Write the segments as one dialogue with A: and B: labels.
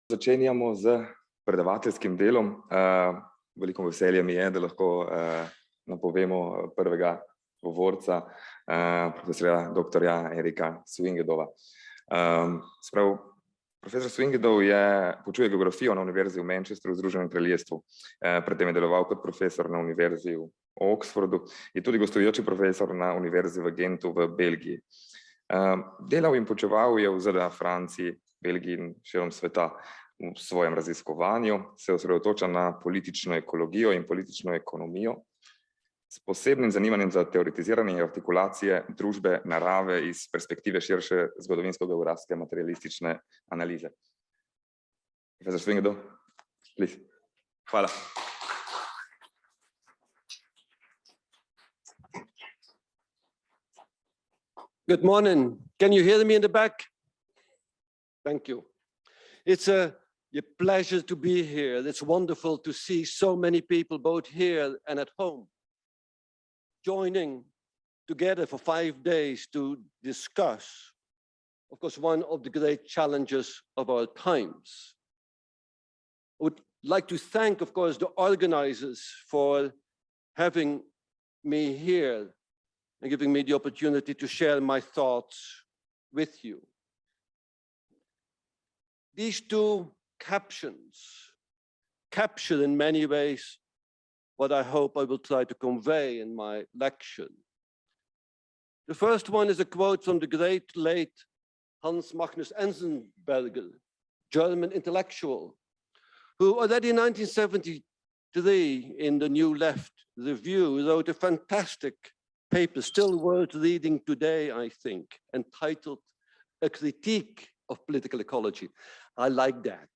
A: Začenjamo z predavateljskim delom. Veliko veselje mi je, da lahko napovemo prvega govorca, profesorja doktorja Erika Swyngedouwa. Profesor Swyngedouw poučuje geografijo na Univerzi v Manchesteru v Združenem kraljestvu. Predtem je deloval kot profesor na Univerzi v Oxfordu, je tudi gostujoči profesor na Univerzi v Gentu v Belgiji. Delal in poučeval je v ZDA, Franciji, Belgiji in širom sveta. V svojem raziskovanju se osredotoča na politično ekologijo in politično ekonomijo s posebnim zanimanjem za teoretiziranje in artikulacije družbe narave iz perspektive širše zgodovinsko-geografske materialistične analize. Profesor Swyngedouw, please. Hvala.
B: Good morning. Can you hear me in the back? Thank you. It's a pleasure to be here. It's wonderful to see so many people, both here and at home, joining together for 5 days to discuss, of course, one of the great challenges of our times. I would like to thank, of course, the organizers for having me here and giving me the opportunity to share my thoughts with you. These two captions capture in many ways what I hope I will try to convey in my lecture. The first one is a quote from the great late Hans Magnus Enzensberger, German intellectual, who already in 1973 in the New Left Review wrote a fantastic paper, still worth reading today, I think, entitled A Critique of Political Ecology. I like that.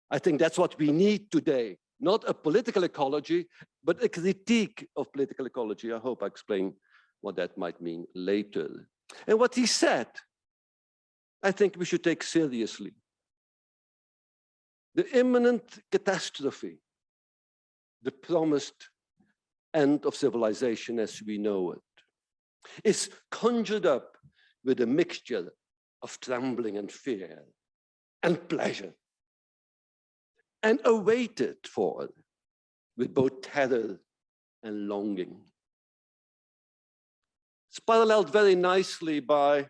B: I think that's what we need today, not a political ecology, but a critique of political ecology. I hope I explain what that might mean later. And what he said, I think we should take seriously. The imminent catastrophe, the promised end of civilization as we know it, is conjured up with a mixture of trembling and fear and pleasure, and awaited for with both terror and longing. It's paralleled very nicely by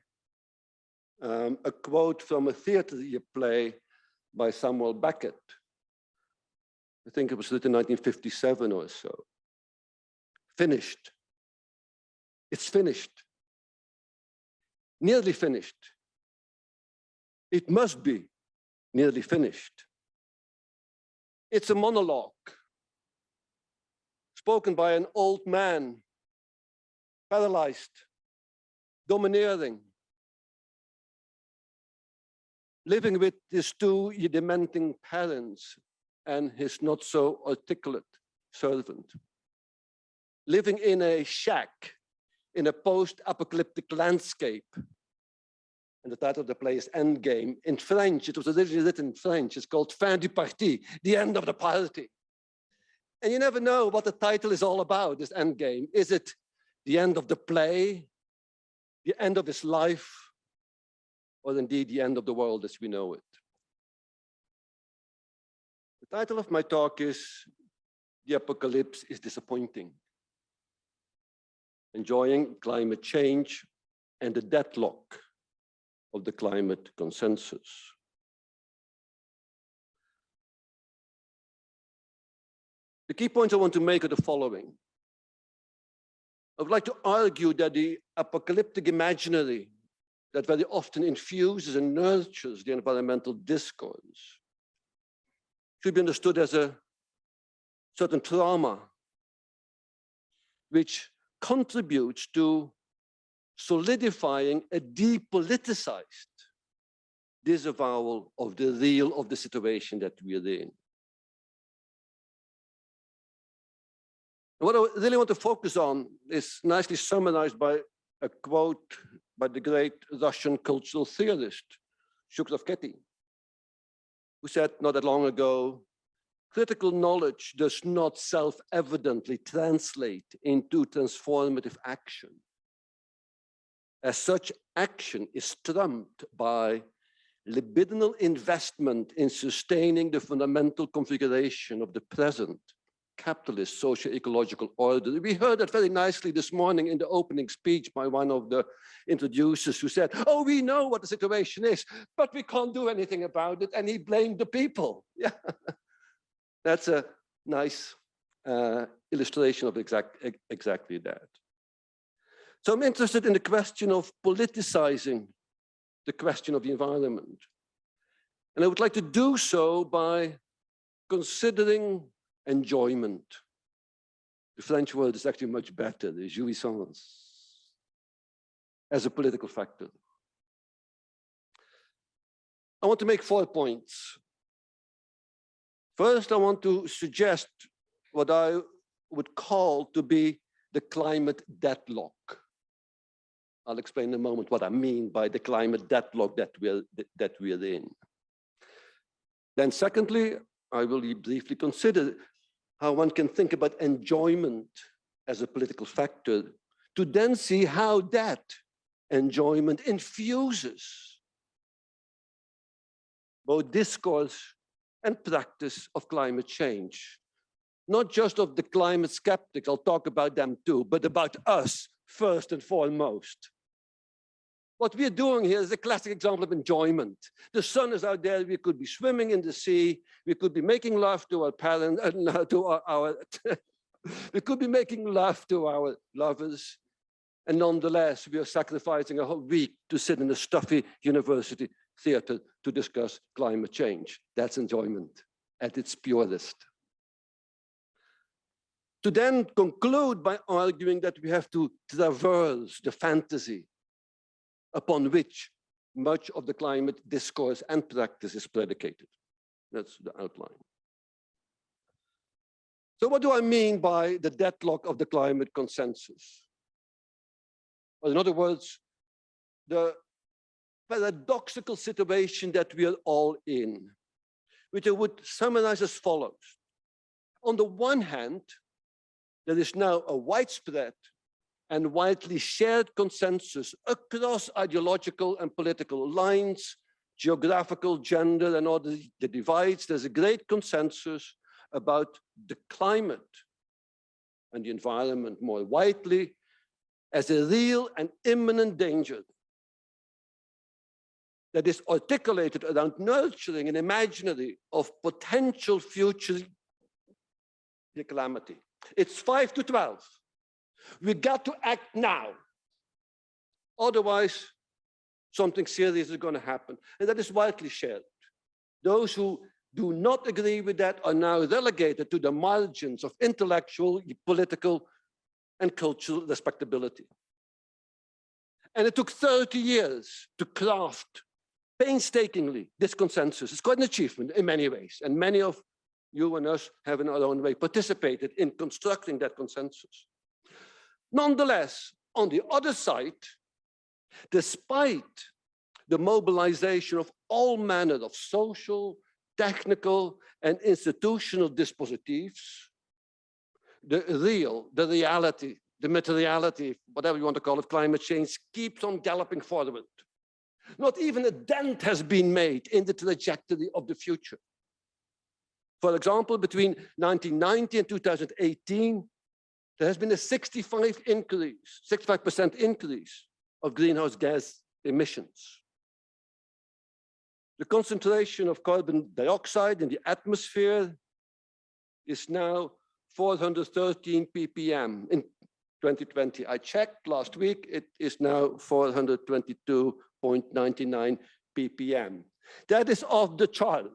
B: a quote from a theater play by Samuel Beckett. I think it was written in 1957 or so. Finished. It's finished. Nearly finished. It must be nearly finished. It's a monologue spoken by an old man, paralyzed, domineering, living with his 2 dementing parents and his not so articulate servant, living in a shack in a post-apocalyptic landscape. And the title of the play is Endgame. In French, it was originally written in French. It's called Fin du parti, the end of the party. And you never know what the title is all about, this Endgame. Is it the end of the play, the end of his life, or indeed the end of the world as we know it? The title of my talk is The Apocalypse is Disappointing. Enjoying climate change and the deadlock of the climate consensus. The key points I want to make are the following. I would like to argue that the apocalyptic imaginary that very often infuses and nurtures the environmental discourse should be understood as a certain trauma which contributes to solidifying a depoliticized disavowal of the real of the situation that we're in. And what I really want to focus on is nicely summarized by a quote by the great Russian cultural theorist, Shukrovkety, who said not that long ago, critical knowledge does not self-evidently translate into transformative action. As such, action is trumped by libidinal investment in sustaining the fundamental configuration of the present capitalist socio-ecological order. We heard that very nicely this morning in the opening speech by one of the introducers who said, oh, we know what the situation is, but we can't do anything about it. And he blamed the people. Yeah, that's a nice illustration of exactly that. So I'm interested in the question of politicizing the question of the environment. And I would like to do so by considering enjoyment. The French word is actually much better, the jouissance, as a political factor. I want to make 4 points. First, I want to suggest what I would call to be the climate deadlock. I'll explain in a moment what I mean by the climate deadlock that we're in. Then secondly, I will briefly consider how one can think about enjoyment as a political factor, to then see how that enjoyment infuses both discourse and practice of climate change. Not just of the climate skeptics, I'll talk about them too, but about us first and foremost. What we're doing here is a classic example of enjoyment. The sun is out there, we could be swimming in the sea, we could be making love to our parents, we could be making love to our lovers, and nonetheless, we are sacrificing a whole week to sit in a stuffy university theater to discuss climate change. That's enjoyment at its purest. To then conclude by arguing that we have to traverse the fantasy upon which much of the climate discourse and practice is predicated. That's the outline. So what do I mean by the deadlock of the climate consensus? Well, in other words, the paradoxical situation that we are all in, which I would summarize as follows. On the one hand, there is now a widespread and widely shared consensus across ideological and political lines, geographical, gender, and all the divides. There's a great consensus about the climate and the environment more widely as a real and imminent danger that is articulated around nurturing an imaginary of potential future calamity. It's 5 to 12. We got to act now. Otherwise, something serious is going to happen. And that is widely shared. Those who do not agree with that are now relegated to the margins of intellectual, political, and cultural respectability. And it took 30 years to craft painstakingly this consensus. It's quite an achievement in many ways. And many of you and us have in our own way participated in constructing that consensus. Nonetheless, on the other side, despite the mobilization of all manner of social, technical, and institutional dispositives, the reality, the materiality, whatever you want to call it, climate change keeps on galloping forward. Not even a dent has been made in the trajectory of the future. For example, between 1990 and 2018, there has been a 65% increase of greenhouse gas emissions. The concentration of carbon dioxide in the atmosphere is now 413 ppm. In 2020, I checked last week, it is now 422.99 ppm. That is off the chart.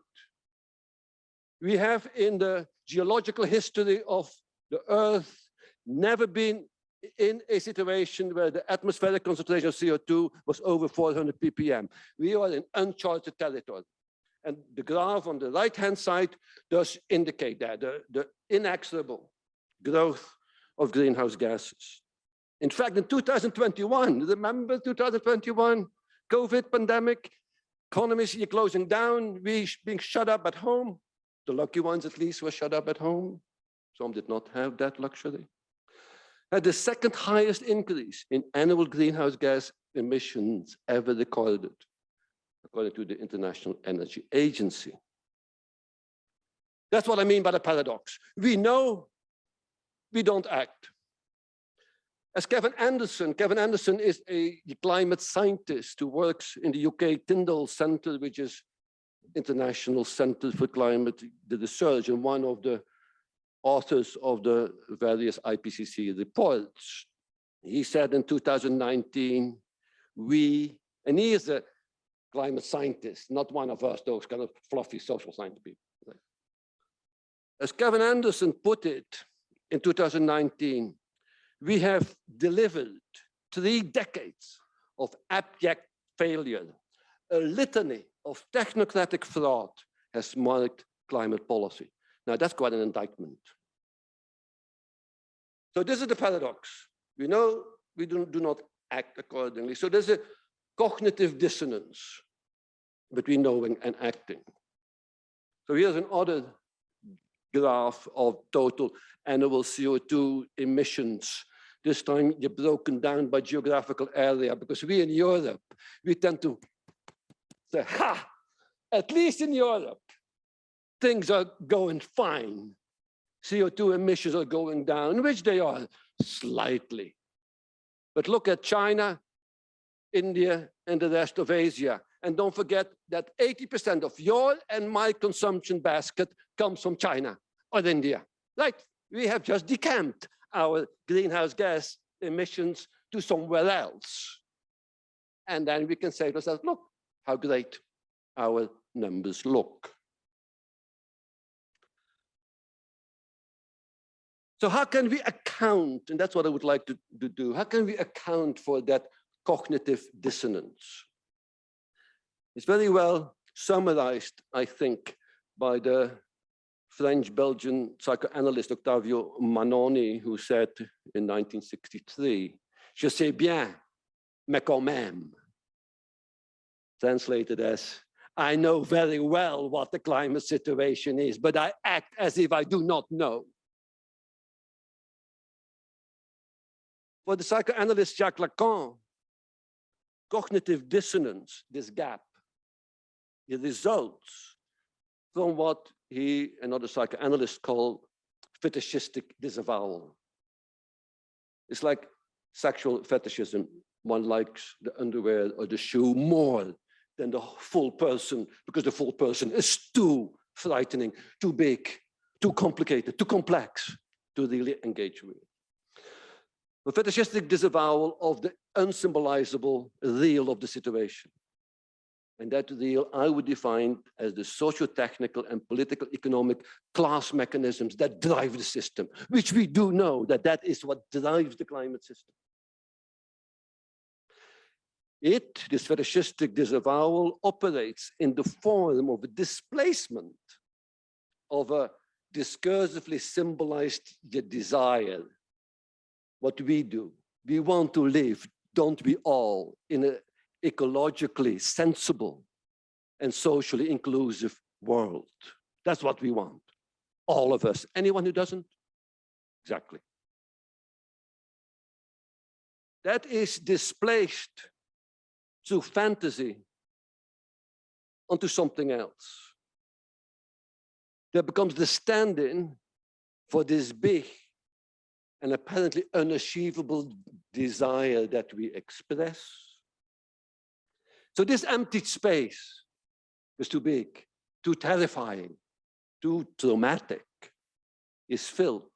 B: We have in the geological history of the Earth never been in a situation where the atmospheric concentration of CO2 was over 400 ppm. We are in uncharted territory. And the graph on the right-hand side does indicate that, the inexorable growth of greenhouse gases. In fact, in 2021, remember 2021, COVID pandemic, economies here closing down, we being shut up at home. The lucky ones at least were shut up at home. Some did not have that luxury. Had the second highest increase in annual greenhouse gas emissions ever recorded. according to the International Energy Agency. That's what I mean by the paradox. We know, we don't act. As Kevin Anderson is a climate scientist who works in the UK Tyndall Centre, which is International Centre for Climate Research, and one of the authors of the various IPCC reports. He said in 2019, and he is a climate scientist, not one of us, those kind of fluffy social science people. As Kevin Anderson put it in 2019, we have delivered 3 decades of abject failure. A litany of technocratic fraud has marked climate policy. Now, that's quite an indictment. So this is the paradox. We know we do not act accordingly. So there's a cognitive dissonance between knowing and acting. So here's another graph of total annual CO2 emissions. This time you're broken down by geographical area, because we in Europe, we tend to say, ha, at least in Europe, things are going fine. CO2 emissions are going down, which they are slightly. But look at China, India, and the rest of Asia. And don't forget that 80% of your and my consumption basket comes from China or India. Right? We have just decamped our greenhouse gas emissions to somewhere else. And then we can say to ourselves, look how great our numbers look. So how can we account, and that's what I would like to do, how can we account for that cognitive dissonance? It's very well summarized, I think, by the French-Belgian psychoanalyst Octavio Manoni, who said in 1963, "Je sais bien, mais quand même." Translated as, I know very well what the climate situation is, but I act as if I do not know. For the psychoanalyst Jacques Lacan, cognitive dissonance, this gap, it results from what he and other psychoanalysts call fetishistic disavowal. It's like sexual fetishism. One likes the underwear or the shoe more than the full person, because the full person is too frightening, too big, too complicated, too complex to really engage with. The fetishistic disavowal of the unsymbolizable real of the situation. And that real I would define as the socio-technical and political economic class mechanisms that drive the system, which we do know that that is what drives the climate system. This fetishistic disavowal, operates in the form of a displacement of a discursively symbolized desire. What we do, we want to live, don't we all, in an ecologically sensible and socially inclusive world. That's what we want, all of us. Anyone who doesn't? Exactly. That is displaced through fantasy onto something else. That becomes the stand-in for this big and apparently unachievable desire that we express. So this empty space is too big, too terrifying, too traumatic, is filled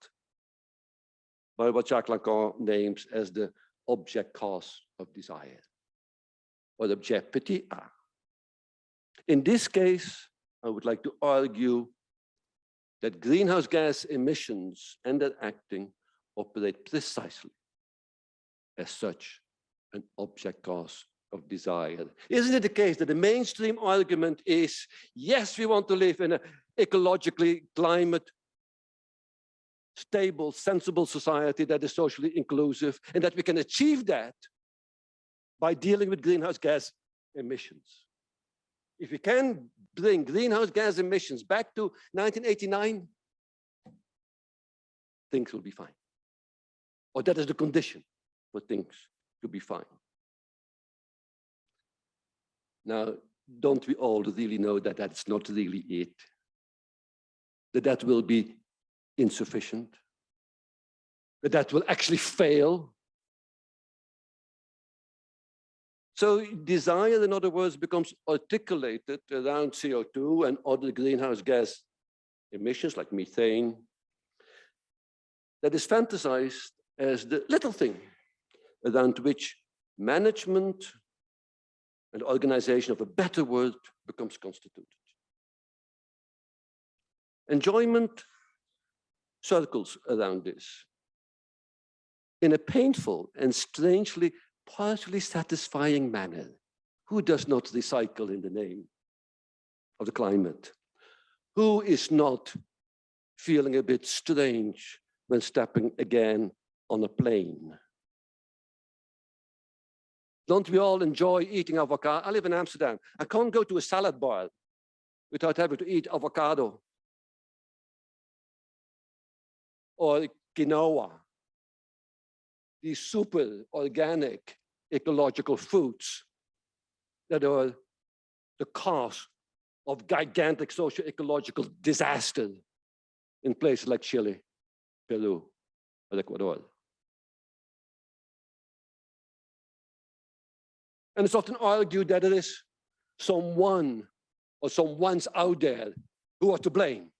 B: by what Jacques Lacan names as the object cause of desire, or the objet petit a. In this case, I would like to argue that greenhouse gas emissions and their acting operate precisely as such an object cause of desire. Isn't it the case that the mainstream argument is, yes, we want to live in an ecologically climate stable, sensible society that is socially inclusive, and that we can achieve that by dealing with greenhouse gas emissions. If we can bring greenhouse gas emissions back to 1989, things will be fine. Or that is the condition for things to be fine. Now, don't we all really know that that's not really it? That will be insufficient? That will actually fail? So desire, in other words, becomes articulated around CO2 and other greenhouse gas emissions like methane, that is fantasized as the little thing around which management and organization of a better world becomes constituted. Enjoyment circles around this in a painful and strangely partially satisfying manner. Who does not recycle in the name of the climate? Who is not feeling a bit strange when stepping again on a plane? Don't we all enjoy eating avocado? I live in Amsterdam. I can't go to a salad bar without having to eat avocado or quinoa. These super organic ecological foods that are the cause of gigantic socio-ecological disaster in places like Chile, Peru, or Ecuador. And it's often argued that it is someone or someone's out there who are to blame.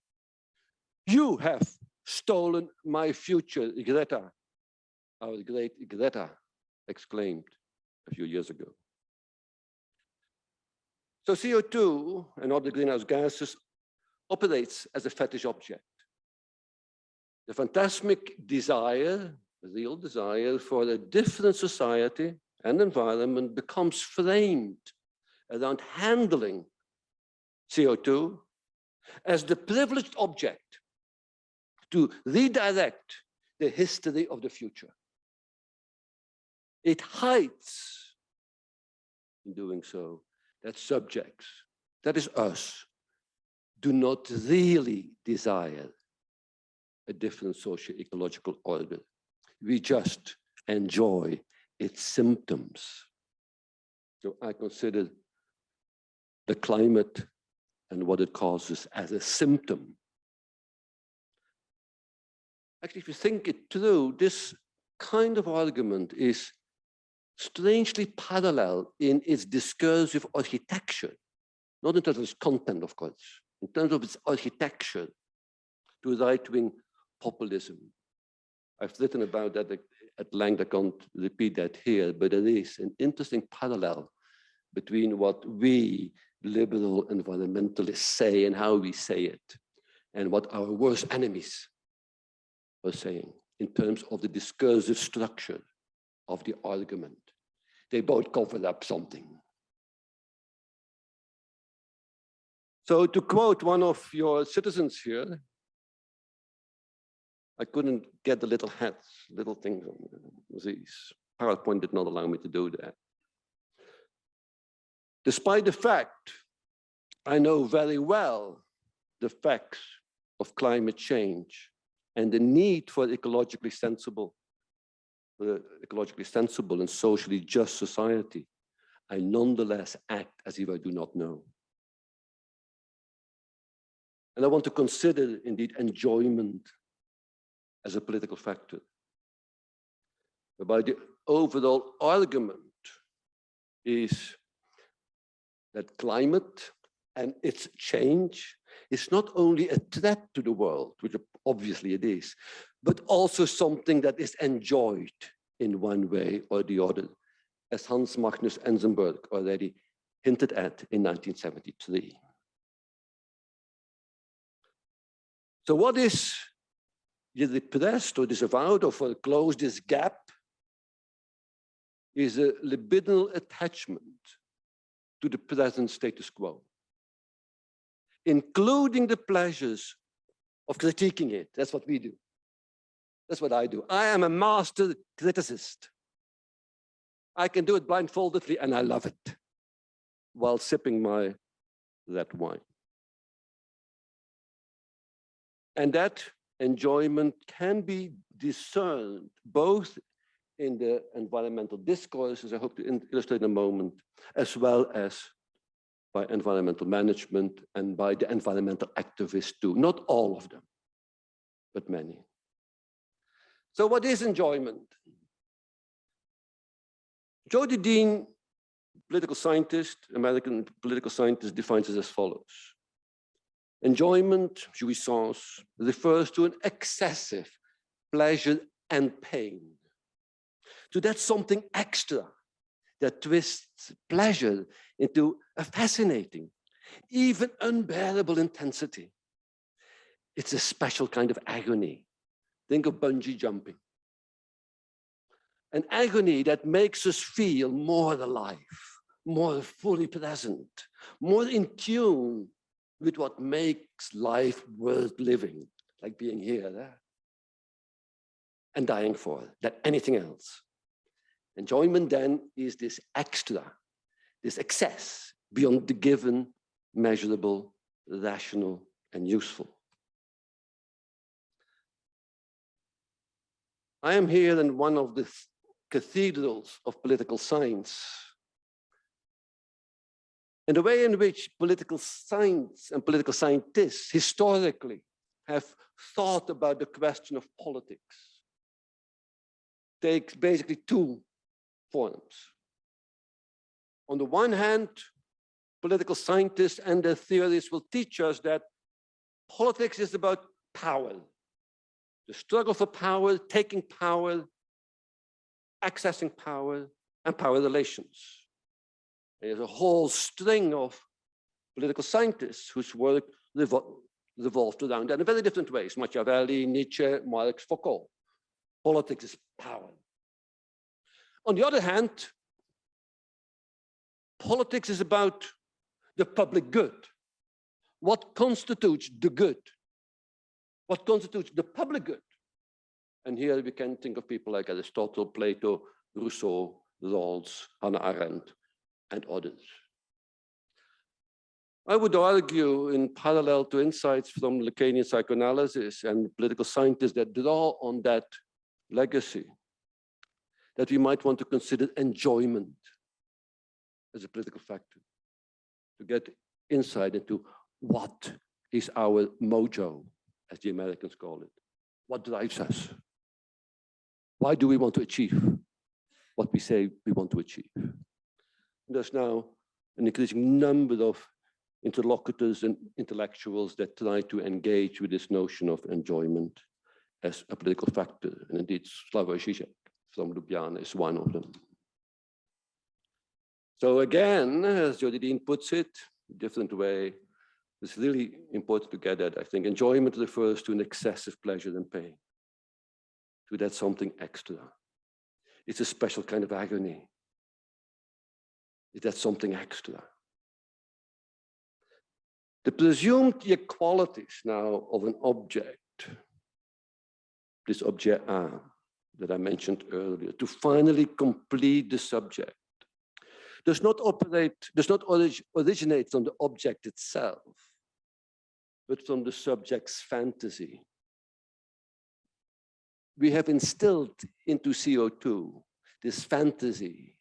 B: You have stolen my future, Greta, our great Greta exclaimed a few years ago. So CO2 and other greenhouse gases operates as a fetish object. The phantasmic desire, the real desire for a different society and environment becomes framed around handling CO2 as the privileged object to redirect the history of the future. It hides, in doing so, that subjects, that is us, do not really desire a different socio-ecological order. We just enjoy its symptoms. So I consider the climate and what it causes as a symptom. Actually, if you think it through, this kind of argument is strangely parallel in its discursive architecture, not in terms of its content, of course, in terms of its architecture to right-wing populism. I've written about that at length. I can't repeat that here, but there is an interesting parallel between what we liberal environmentalists say and how we say it, and what our worst enemies are saying in terms of the discursive structure of the argument. They both cover up something. So to quote one of your citizens here, I couldn't get the little hats, little things on these. PowerPoint did not allow me to do that. Despite the fact, I know very well the facts of climate change and the need for ecologically sensible and socially just society, I nonetheless act as if I do not know. And I want to consider, indeed, enjoyment as a political factor, whereby the overall argument is that climate and its change is not only a threat to the world, which obviously it is, but also something that is enjoyed in one way or the other, as Hans Magnus Enzensberger already hinted at in 1973. So what is repressed or disavowed or foreclosed this gap is a libidinal attachment to the present status quo, including the pleasures of critiquing it. That's what we do. That's what I do. I am a master criticist. I can do it blindfoldedly, and I love it, while sipping my red wine. And that enjoyment can be discerned both in the environmental discourse, as I hope to illustrate in a moment, as well as by environmental management and by the environmental activists too. Not all of them, but many. So what is enjoyment? Jody Dean, political scientist, American political scientist, defines it as follows. Enjoyment, jouissance, refers to an excessive pleasure and pain. So that's something extra that twists pleasure into a fascinating, even unbearable intensity. It's a special kind of agony. Think of bungee jumping. An agony that makes us feel more alive, more fully present, more in tune with what makes life worth living, like being here, there, and dying for, than anything else. Enjoyment then is this extra, this excess beyond the given, measurable, rational, and useful. I am here in one of the cathedrals of political science. And the way in which political science and political scientists historically have thought about the question of politics takes basically two forms. On the one hand, political scientists and their theories will teach us that politics is about power, the struggle for power, taking power, accessing power, and power relations. There's a whole string of political scientists whose work revolved around that in very different ways. Machiavelli, Nietzsche, Marx, Foucault. Politics is power. On the other hand, politics is about the public good. What constitutes the good? What constitutes the public good? And here we can think of people like Aristotle, Plato, Rousseau, Rawls, Hannah Arendt, and others. I would argue, in parallel to insights from Lacanian psychoanalysis and political scientists that draw on that legacy, that we might want to consider enjoyment as a political factor, to get insight into what is our mojo, as the Americans call it. What drives us? Why do we want to achieve what we say we want to achieve? There's now an increasing number of interlocutors and intellectuals that try to engage with this notion of enjoyment as a political factor. And indeed, Slavoj Žižek from Ljubljana is one of them. So again, as Jody Dean puts it, a different way, it's really important to get that. I think enjoyment refers to an excessive pleasure and pain, to that something extra. It's a special kind of agony. Is that something extra? The presumed equalities now of an object, this object A that I mentioned earlier, to finally complete the subject, does not originate from the object itself, but from the subject's fantasy. We have instilled into CO2 this fantasy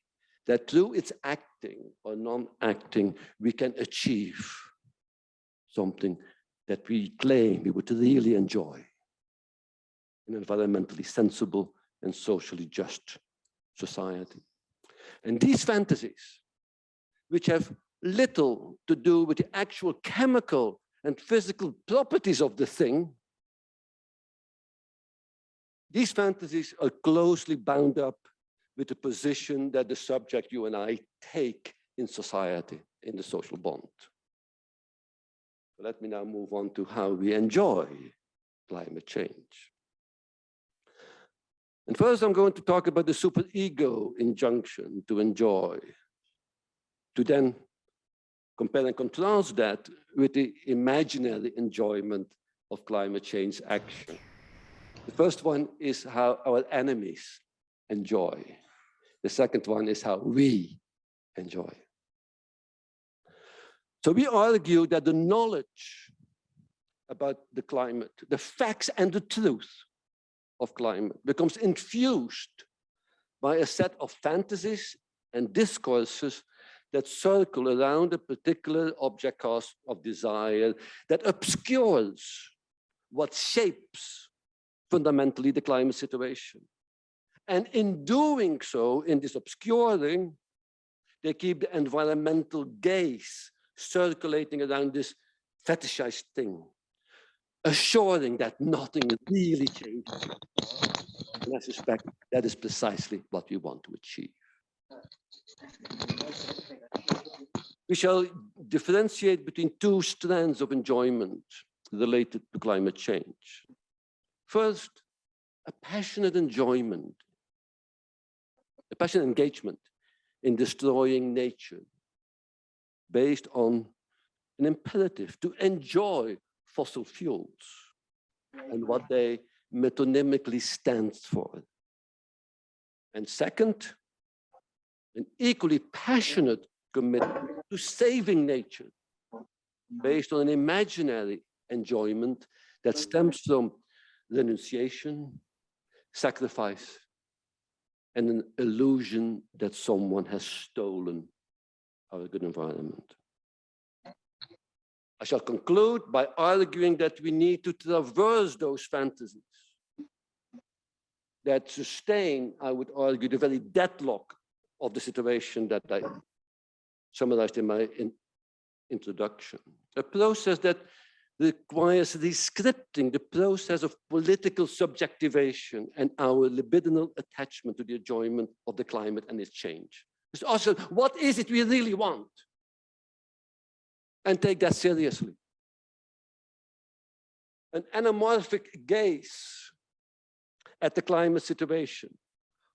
B: that through its acting or non-acting, we can achieve something that we claim we would really enjoy, an environmentally sensible and socially just society. And these fantasies, which have little to do with the actual chemical and physical properties of the thing, these fantasies are closely bound up with the position that the subject, you and I, take in society, in the social bond. So let me now move on to how we enjoy climate change. And first, I'm going to talk about the superego injunction to enjoy, to then compare and contrast that with the imaginary enjoyment of climate change action. The first one is how our enemies enjoy. The second one is how we enjoy. So we argue that the knowledge about the climate, the facts and the truth of climate becomes infused by a set of fantasies and discourses that circle around a particular object cost of desire that obscures what shapes fundamentally the climate situation. And in doing so, in this obscuring, they keep the environmental gaze circulating around this fetishized thing, assuring that nothing really changes. And I suspect that is precisely what we want to achieve. We shall differentiate between two strands of enjoyment related to climate change. First, a passionate enjoyment, a passionate engagement in destroying nature based on an imperative to enjoy fossil fuels and what they metonymically stands for. And second, an equally passionate commitment to saving nature based on an imaginary enjoyment that stems from renunciation, sacrifice, and an illusion that someone has stolen our good environment. I shall conclude by arguing that we need to traverse those fantasies that sustain, I would argue, the very deadlock of the situation that I summarized in my introduction. A process that requires rescripting the process of political subjectivation and our libidinal attachment to the enjoyment of the climate and its change. It's also, what is it we really want? And take that seriously. An anamorphic gaze at the climate situation,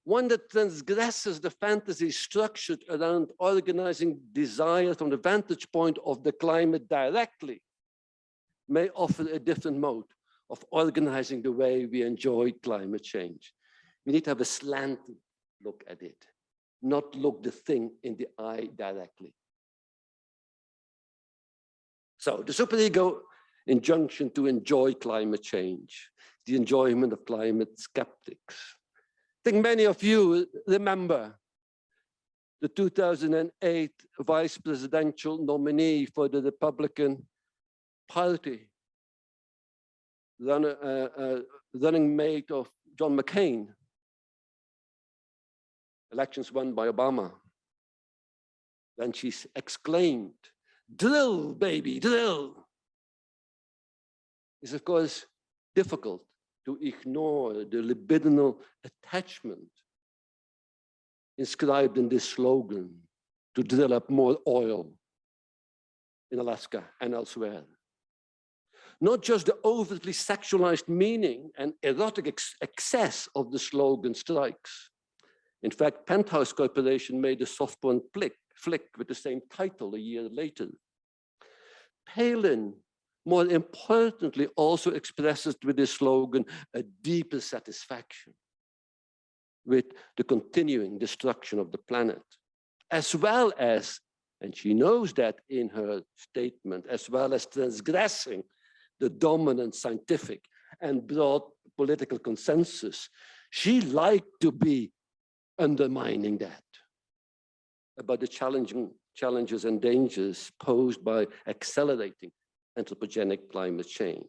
B: one that transgresses the fantasy structured around organizing desire from the vantage point of the climate directly, may offer a different mode of organizing the way we enjoy climate change. We need to have a slanted look at it, not look the thing in the eye directly. So the superego injunction to enjoy climate change, the enjoyment of climate skeptics. I think many of you remember the 2008 vice presidential nominee for the Republican Party, running mate of John McCain, elections won by Obama. Then she exclaimed, "Drill, baby, drill." It's of course difficult to ignore the libidinal attachment inscribed in this slogan, to drill up more oil in Alaska and elsewhere. Not just the overtly sexualized meaning and erotic excess of the slogan strikes. In fact, Penthouse Corporation made a soft porn flick with the same title a year later. Palin, more importantly, also expresses with this slogan a deeper satisfaction with the continuing destruction of the planet, as well as, and she knows that in her statement, as well as transgressing the dominant scientific and broad political consensus. She liked to be undermining that about the challenges and dangers posed by accelerating anthropogenic climate change.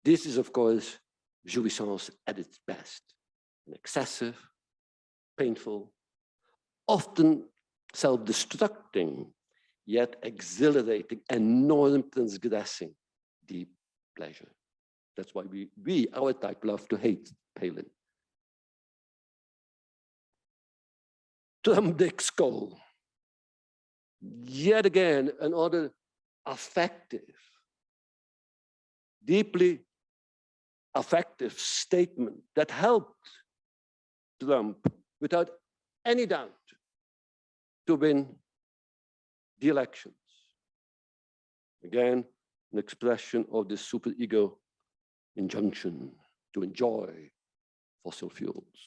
B: This is, of course, jouissance at its best, an excessive, painful, often self-destructing, yet exhilarating and norm-transgressing deep pleasure. That's why we, our type, love to hate Palin. Trump Dick Skull. Yet again, another affective, deeply affective statement that helped Trump, without any doubt, to win the elections. Again, an expression of the superego injunction to enjoy fossil fuels.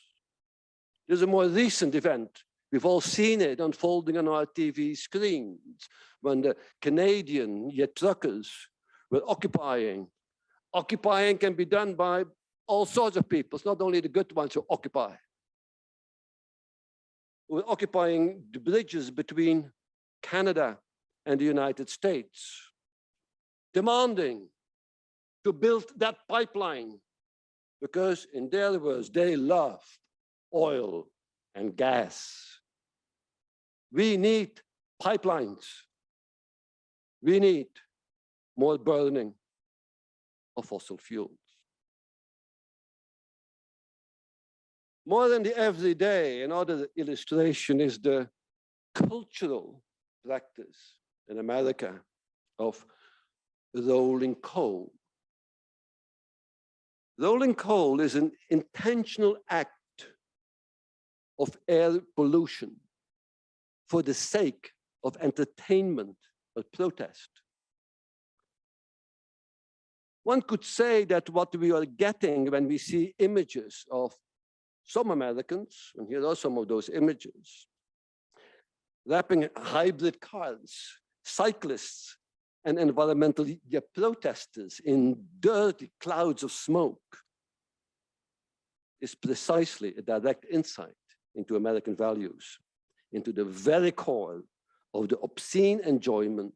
B: There's a more recent event. We've all seen it unfolding on our TV screens when the Canadian truckers were occupying. Occupying can be done by all sorts of people. It's not only the good ones who occupy. We're occupying the bridges between Canada, and the United States, demanding to build that pipeline because, in their words, they love oil and gas. We need pipelines. We need more burning of fossil fuels. More than the everyday, another illustration is the cultural practice in America of rolling coal. Rolling coal is an intentional act of air pollution for the sake of entertainment or protest. One could say that what we are getting when we see images of some Americans, and here are some of those images, wrapping hybrid cars, cyclists, and environmental protesters in dirty clouds of smoke, is precisely a direct insight into American values, into the very core of the obscene enjoyment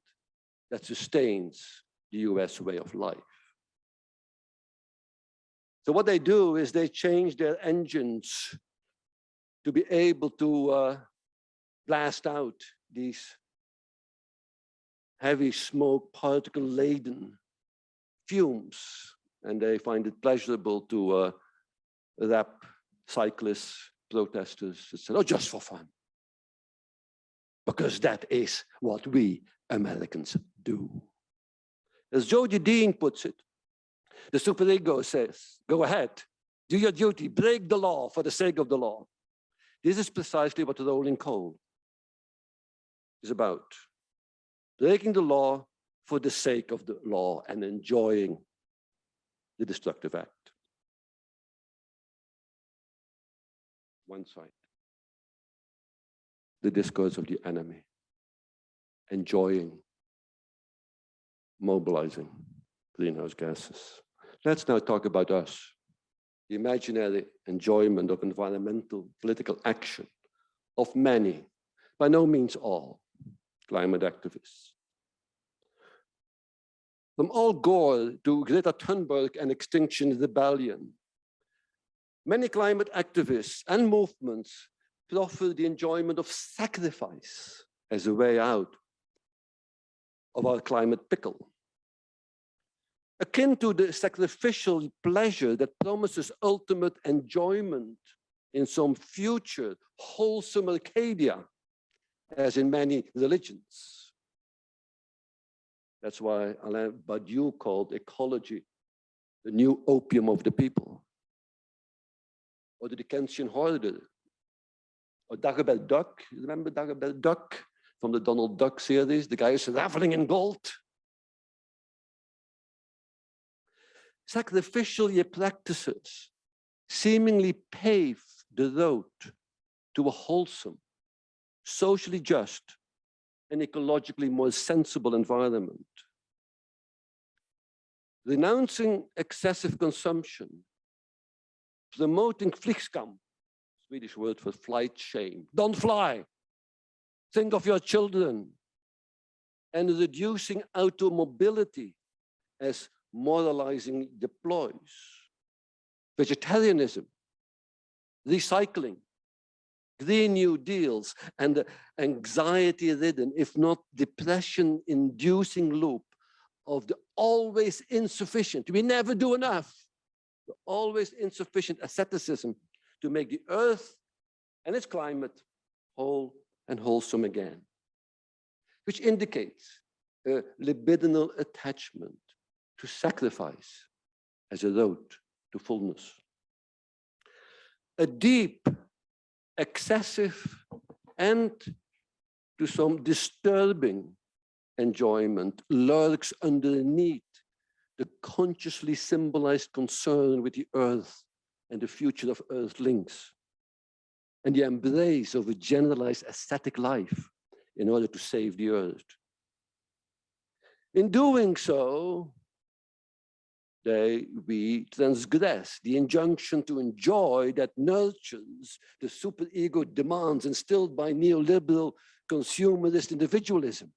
B: that sustains the US way of life. So what they do is they change their engines to be able to blast out these heavy smoke particle-laden fumes, and they find it pleasurable to wrap cyclists, protesters, etc., just for fun. Because that is what we Americans do. As Jody Dean puts it, the superego says, go ahead, do your duty, break the law for the sake of the law. This is precisely what rolling coal is about. Breaking the law for the sake of the law and enjoying the destructive act. One side. The discourse of the enemy. Enjoying, mobilizing greenhouse gases. Let's now talk about us. The imaginary enjoyment of environmental political action of many, by no means all, climate activists. From Al Gore to Greta Thunberg and Extinction Rebellion, many climate activists and movements proffer the enjoyment of sacrifice as a way out of our climate pickle. Akin to the sacrificial pleasure that promises ultimate enjoyment in some future wholesome Arcadia, as in many religions. That's why Alain Badiou called ecology the new opium of the people. Or the Dickensian hoarder, or Dagobert Duck. You remember Dagobert Duck from the Donald Duck series? The guy who's raveling in gold. Sacrificial practices seemingly pave the road to a wholesome, socially just, and ecologically more sensible environment. Renouncing excessive consumption, promoting vliegskam, Swedish word for flight shame. Don't fly. Think of your children. And reducing automobility as moralizing deploys. Vegetarianism, recycling, Green New Deals, and the anxiety-ridden, if not depression-inducing loop of the always insufficient. We never do enough. The always insufficient asceticism to make the earth and its climate whole and wholesome again, which indicates a libidinal attachment to sacrifice as a road to fullness. A deep, excessive, and to some disturbing enjoyment lurks underneath the consciously symbolized concern with the earth and the future of earthlings, and the embrace of a generalized aesthetic life in order to save the earth. In doing so, we transgress the injunction to enjoy that nurtures the superego demands instilled by neoliberal consumerist individualism.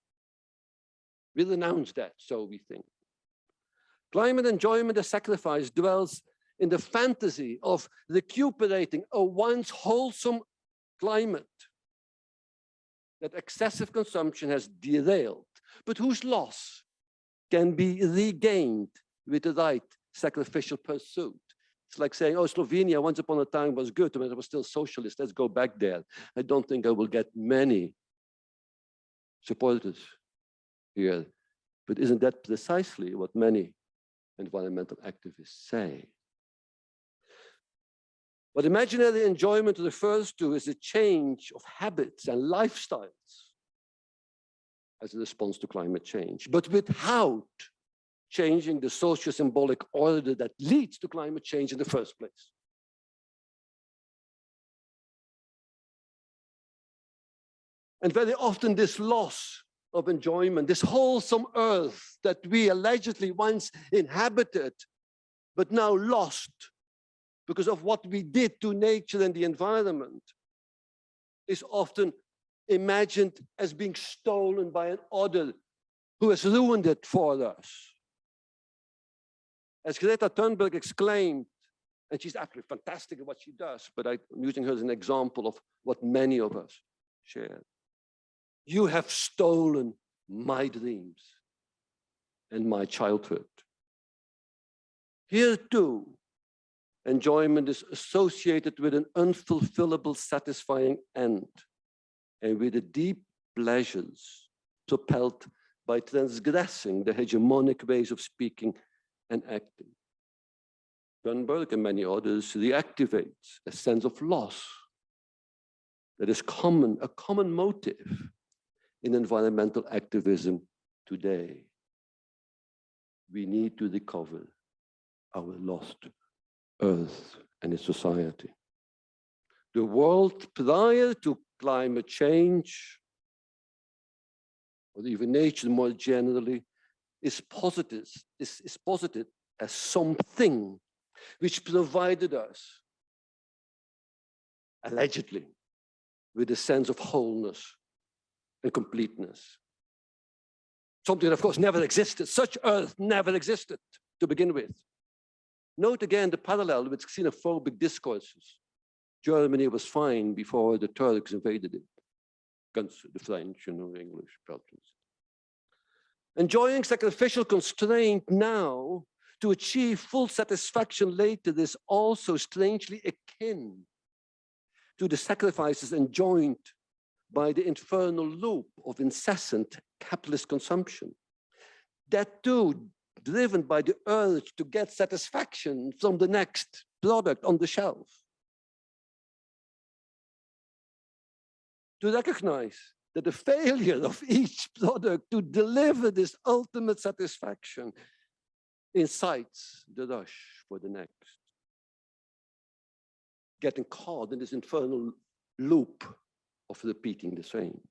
B: We renounce that, so we think. Climate enjoyment as sacrifice dwells in the fantasy of recuperating a once wholesome climate that excessive consumption has derailed, but whose loss can be regained with the right sacrificial pursuit. It's like saying, oh, Slovenia once upon a time was good when it was still socialist. Let's go back there. I don't think I will get many supporters here. But isn't that precisely what many environmental activists say? What imaginary enjoyment refers to is a change of habits and lifestyles as a response to climate change, but without changing the socio-symbolic order that leads to climate change in the first place. And very often this loss of enjoyment, this wholesome earth that we allegedly once inhabited, but now lost because of what we did to nature and the environment, is often imagined as being stolen by an other who has ruined it for us. As Greta Thunberg exclaimed, and she's absolutely fantastic at what she does, but I'm using her as an example of what many of us share. You have stolen my dreams and my childhood. Here too, enjoyment is associated with an unfulfillable, satisfying end, and with the deep pleasures propelled by transgressing the hegemonic ways of speaking and acting. Thunberg and many others reactivates a sense of loss that is common, a common motive in environmental activism today. We need to recover our lost earth and its society. The world prior to climate change, or even nature more generally, is posited as something which provided us, allegedly, with a sense of wholeness and completeness. Something that, of course, never existed. Such earth never existed to begin with. Note again the parallel with xenophobic discourses. Germany was fine before the Turks invaded it. The French, English, Belgians. Enjoying sacrificial constraint now to achieve full satisfaction later is also strangely akin to the sacrifices enjoined by the infernal loop of incessant capitalist consumption. That too, driven by the urge to get satisfaction from the next product on the shelf. To recognize that the failure of each product to deliver this ultimate satisfaction incites the rush for the next. Getting caught in this infernal loop of repeating the same.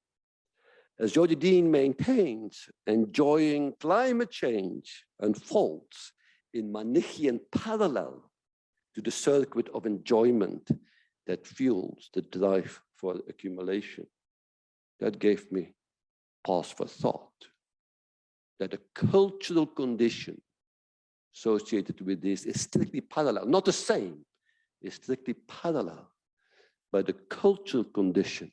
B: As Jody Dean maintains, enjoying climate change unfolds in Manichean parallel to the circuit of enjoyment that fuels the drive for accumulation. That gave me pause for thought, that a cultural condition associated with this is strictly parallel, not the same, is strictly parallel by the cultural condition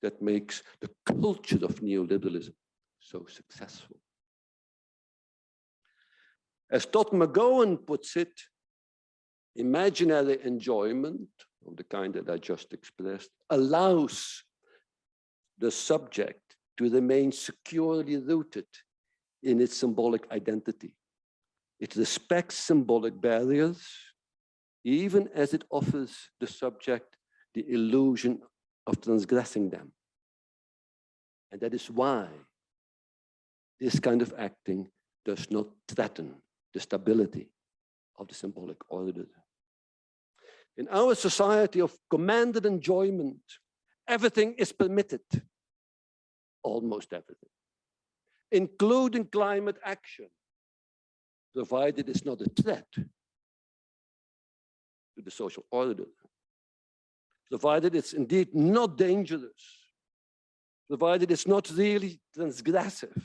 B: that makes the culture of neoliberalism so successful. As Todd McGowan puts it, imaginary enjoyment of the kind that I just expressed allows the subject to remain securely rooted in its symbolic identity. It respects symbolic barriers, even as it offers the subject the illusion of transgressing them. And that is why this kind of acting does not threaten the stability of the symbolic order. In our society of commanded enjoyment, everything is permitted, almost everything, including climate action, provided it's not a threat to the social order, provided it's indeed not dangerous, provided it's not really transgressive.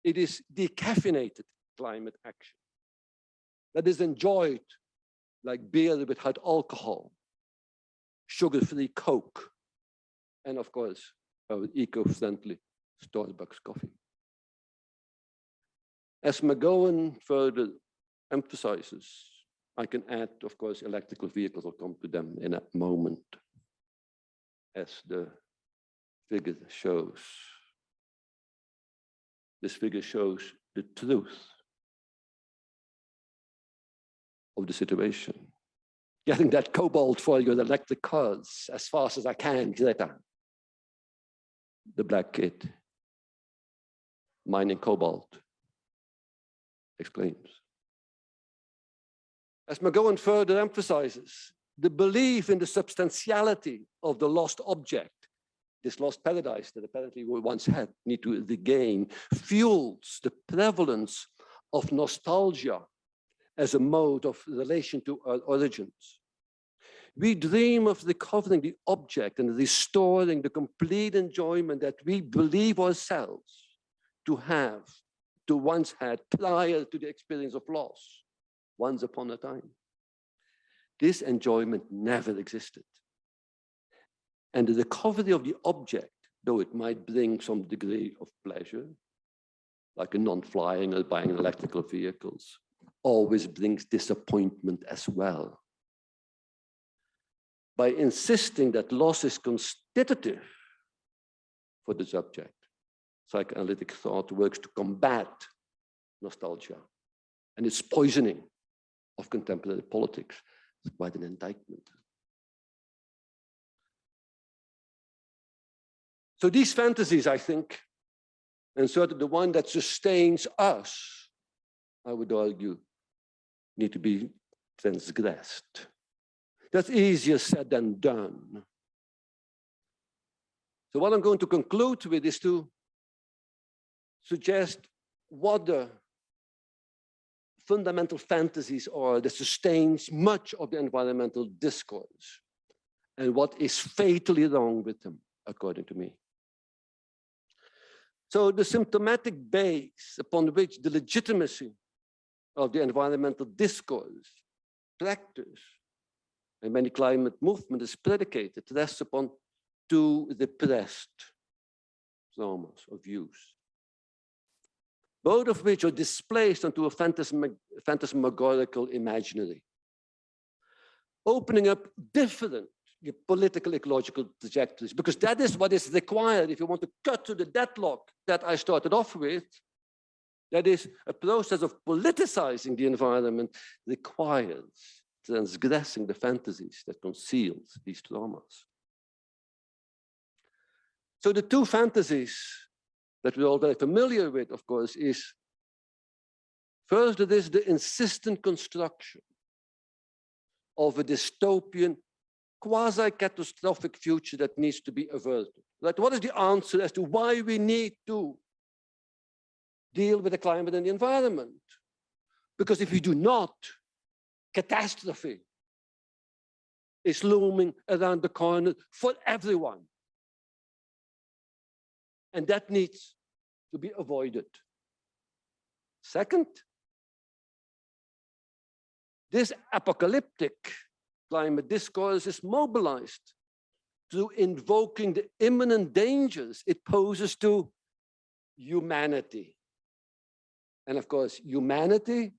B: It is decaffeinated climate action that is enjoyed like beer without alcohol, sugar-free Coke, and of course, our eco-friendly Starbucks coffee. As McGowan further emphasizes, I can add, of course, electrical vehicles. I'll come to them in a moment, as the figure shows. This figure shows the truth of the situation. Getting that cobalt for your electric cars as fast as I can, Greta. The black kid mining cobalt explains. As McGowan further emphasizes, the belief in the substantiality of the lost object, this lost paradise that apparently we once had, need to regain, fuels the prevalence of nostalgia as a mode of relation to our origins. We dream of recovering the object and restoring the complete enjoyment that we believe ourselves to have, to once had prior to the experience of loss, once upon a time. This enjoyment never existed. And the recovery of the object, though it might bring some degree of pleasure, like a non-flying or buying electrical vehicles, always brings disappointment as well. By insisting that loss is constitutive for the subject, psychoanalytic thought works to combat nostalgia and its poisoning of contemporary politics. It's quite an indictment. So these fantasies, I think, and certainly the one that sustains us, I would argue, need to be transgressed. That's easier said than done. So what I'm going to conclude with is to suggest what the fundamental fantasies are that sustains much of the environmental discourse and what is fatally wrong with them, according to me. So the symptomatic base upon which the legitimacy of the environmental discourse, practice, and many climate movement is predicated rests upon two repressed traumas or views, both of which are displaced onto a phantasmagorical imaginary, opening up different political ecological trajectories, because that is what is required if you want to cut to the deadlock that I started off with. That is, a process of politicizing the environment requires transgressing the fantasies that conceals these traumas. So the two fantasies that we're all very familiar with, of course, is first, it is the insistent construction of a dystopian, quasi-catastrophic future that needs to be averted. Right? What is the answer as to why we need to deal with the climate and the environment? Because if we do not, catastrophe is looming around the corner for everyone. And that needs to be avoided. Second, this apocalyptic climate discourse is mobilized through invoking the imminent dangers it poses to humanity. And of course, humanity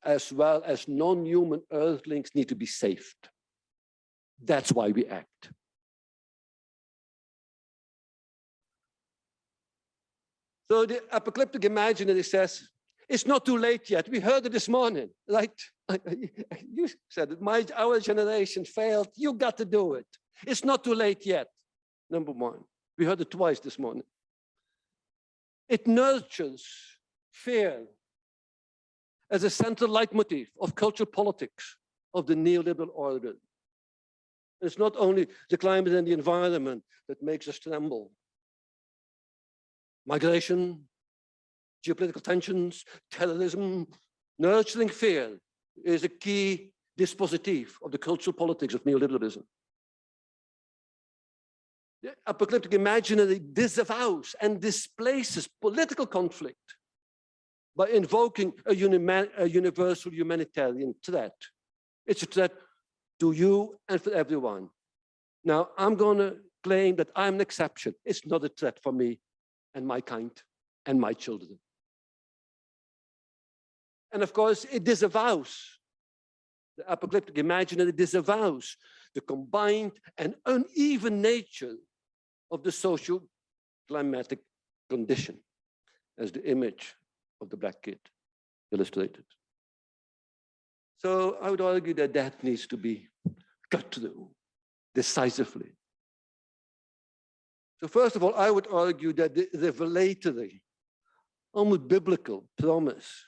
B: as well as non-human earthlings need to be saved. That's why we act. So the apocalyptic imaginary says, it's not too late yet. We heard it this morning, right? You said it, our generation failed. You got to do it. It's not too late yet, number one. We heard it twice this morning. It nurtures fear as a central leitmotif of cultural politics of the neoliberal order. It's not only the climate and the environment that makes us tremble. Migration, geopolitical tensions, terrorism, nurturing fear is a key dispositif of the cultural politics of neoliberalism. The apocalyptic imaginary disavows and displaces political conflict by invoking a universal humanitarian threat. It's a threat to you and for everyone. Now, I'm going to claim that I'm an exception. It's not a threat for me and my kind and my children. And of course, it disavows, the apocalyptic imaginary disavows the combined and uneven nature of the social climatic condition, as the image of the black kid illustrated. So I would argue that that needs to be cut through decisively. So first of all, I would argue that the revelatory, almost biblical promise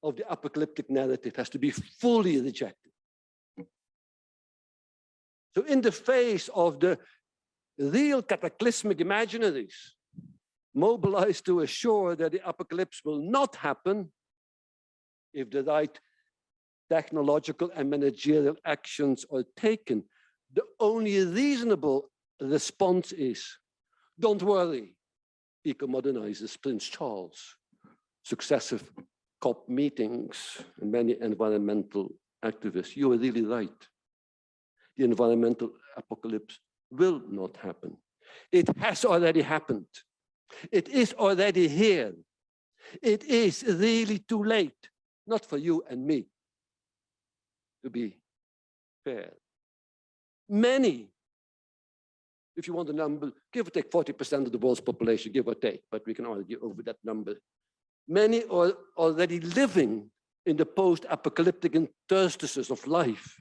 B: of the apocalyptic narrative has to be fully rejected. So in the face of the real cataclysmic imaginaries mobilized to assure that the apocalypse will not happen if the right technological and managerial actions are taken, the only reasonable response is, don't worry, eco-modernizers Prince Charles, successive COP meetings, and many environmental activists. You are really right. The environmental apocalypse will not happen. It has already happened. It is already here. It is really too late, not for you and me, to be fair. Many, if you want a number, give or take 40% of the world's population, give or take, but we can argue over that number. Many are already living in the post-apocalyptic interstices of life,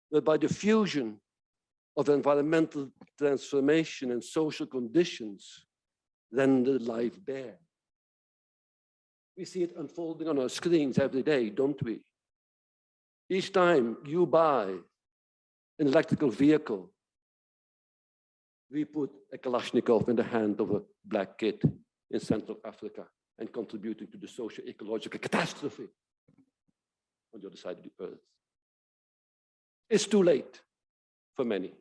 B: whereby the fusion of environmental transformation and social conditions render life bare. We see it unfolding on our screens every day, don't we? Each time you buy an electrical vehicle, we put a Kalashnikov in the hand of a black kid in Central Africa and contributing to the socio-ecological catastrophe on the other side of the earth. It's too late for many.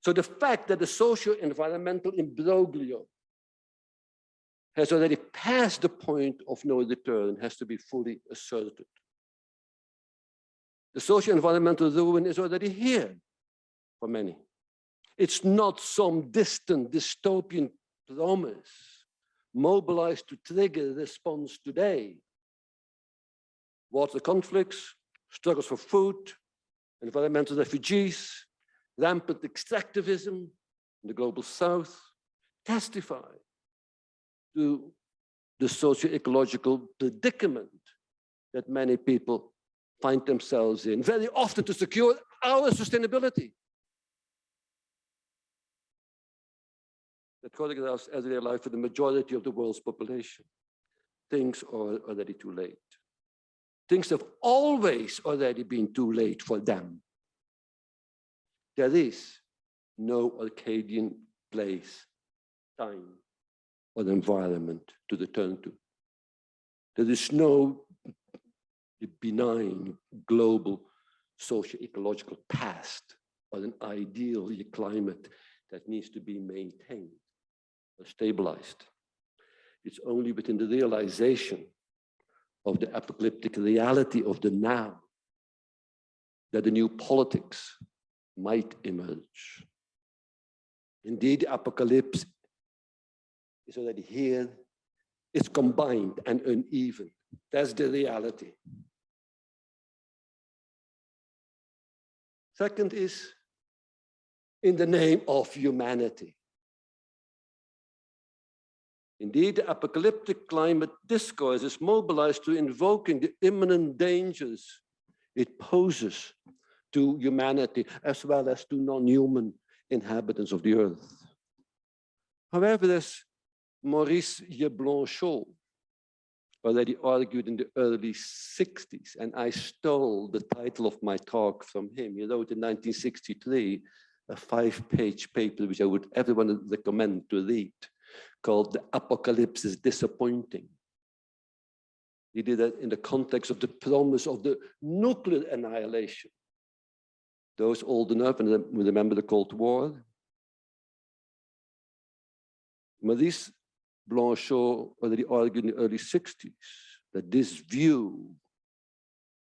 B: So the fact that the socio-environmental imbroglio has already passed the point of no return has to be fully asserted. The socio-environmental ruin is already here for many. It's not some distant dystopian promise mobilized to trigger response today. Water conflicts, struggles for food, environmental refugees, rampant extractivism in the global south testify to the socio-ecological predicament that many people find themselves in, very often to secure our sustainability. That choreographs everyday life for the majority of the world's population. Things are already too late. Things have always already been too late for them. There is no Arcadian place, time, or environment to return to. There is no benign global socio-ecological past or an ideal climate that needs to be maintained or stabilized. It's only within the realization of the apocalyptic reality of the now that the new politics might emerge. Indeed, the apocalypse is already here. It's combined and uneven. That's the reality. Second is in the name of humanity. Indeed, the apocalyptic climate discourse is mobilized to invoking the imminent dangers it poses to humanity as well as to non-human inhabitants of the earth. However, as Maurice Blanchot already argued in the early 60s, and I stole the title of my talk from him. He wrote in 1963 a 5-page paper, which I would everyone recommend to read, called the Apokalipsa is disappointing. He did that in the context of the promise of the nuclear annihilation. Those old enough and remember the Cold War. Maurice Blanchot already argued in the early 60s that this view,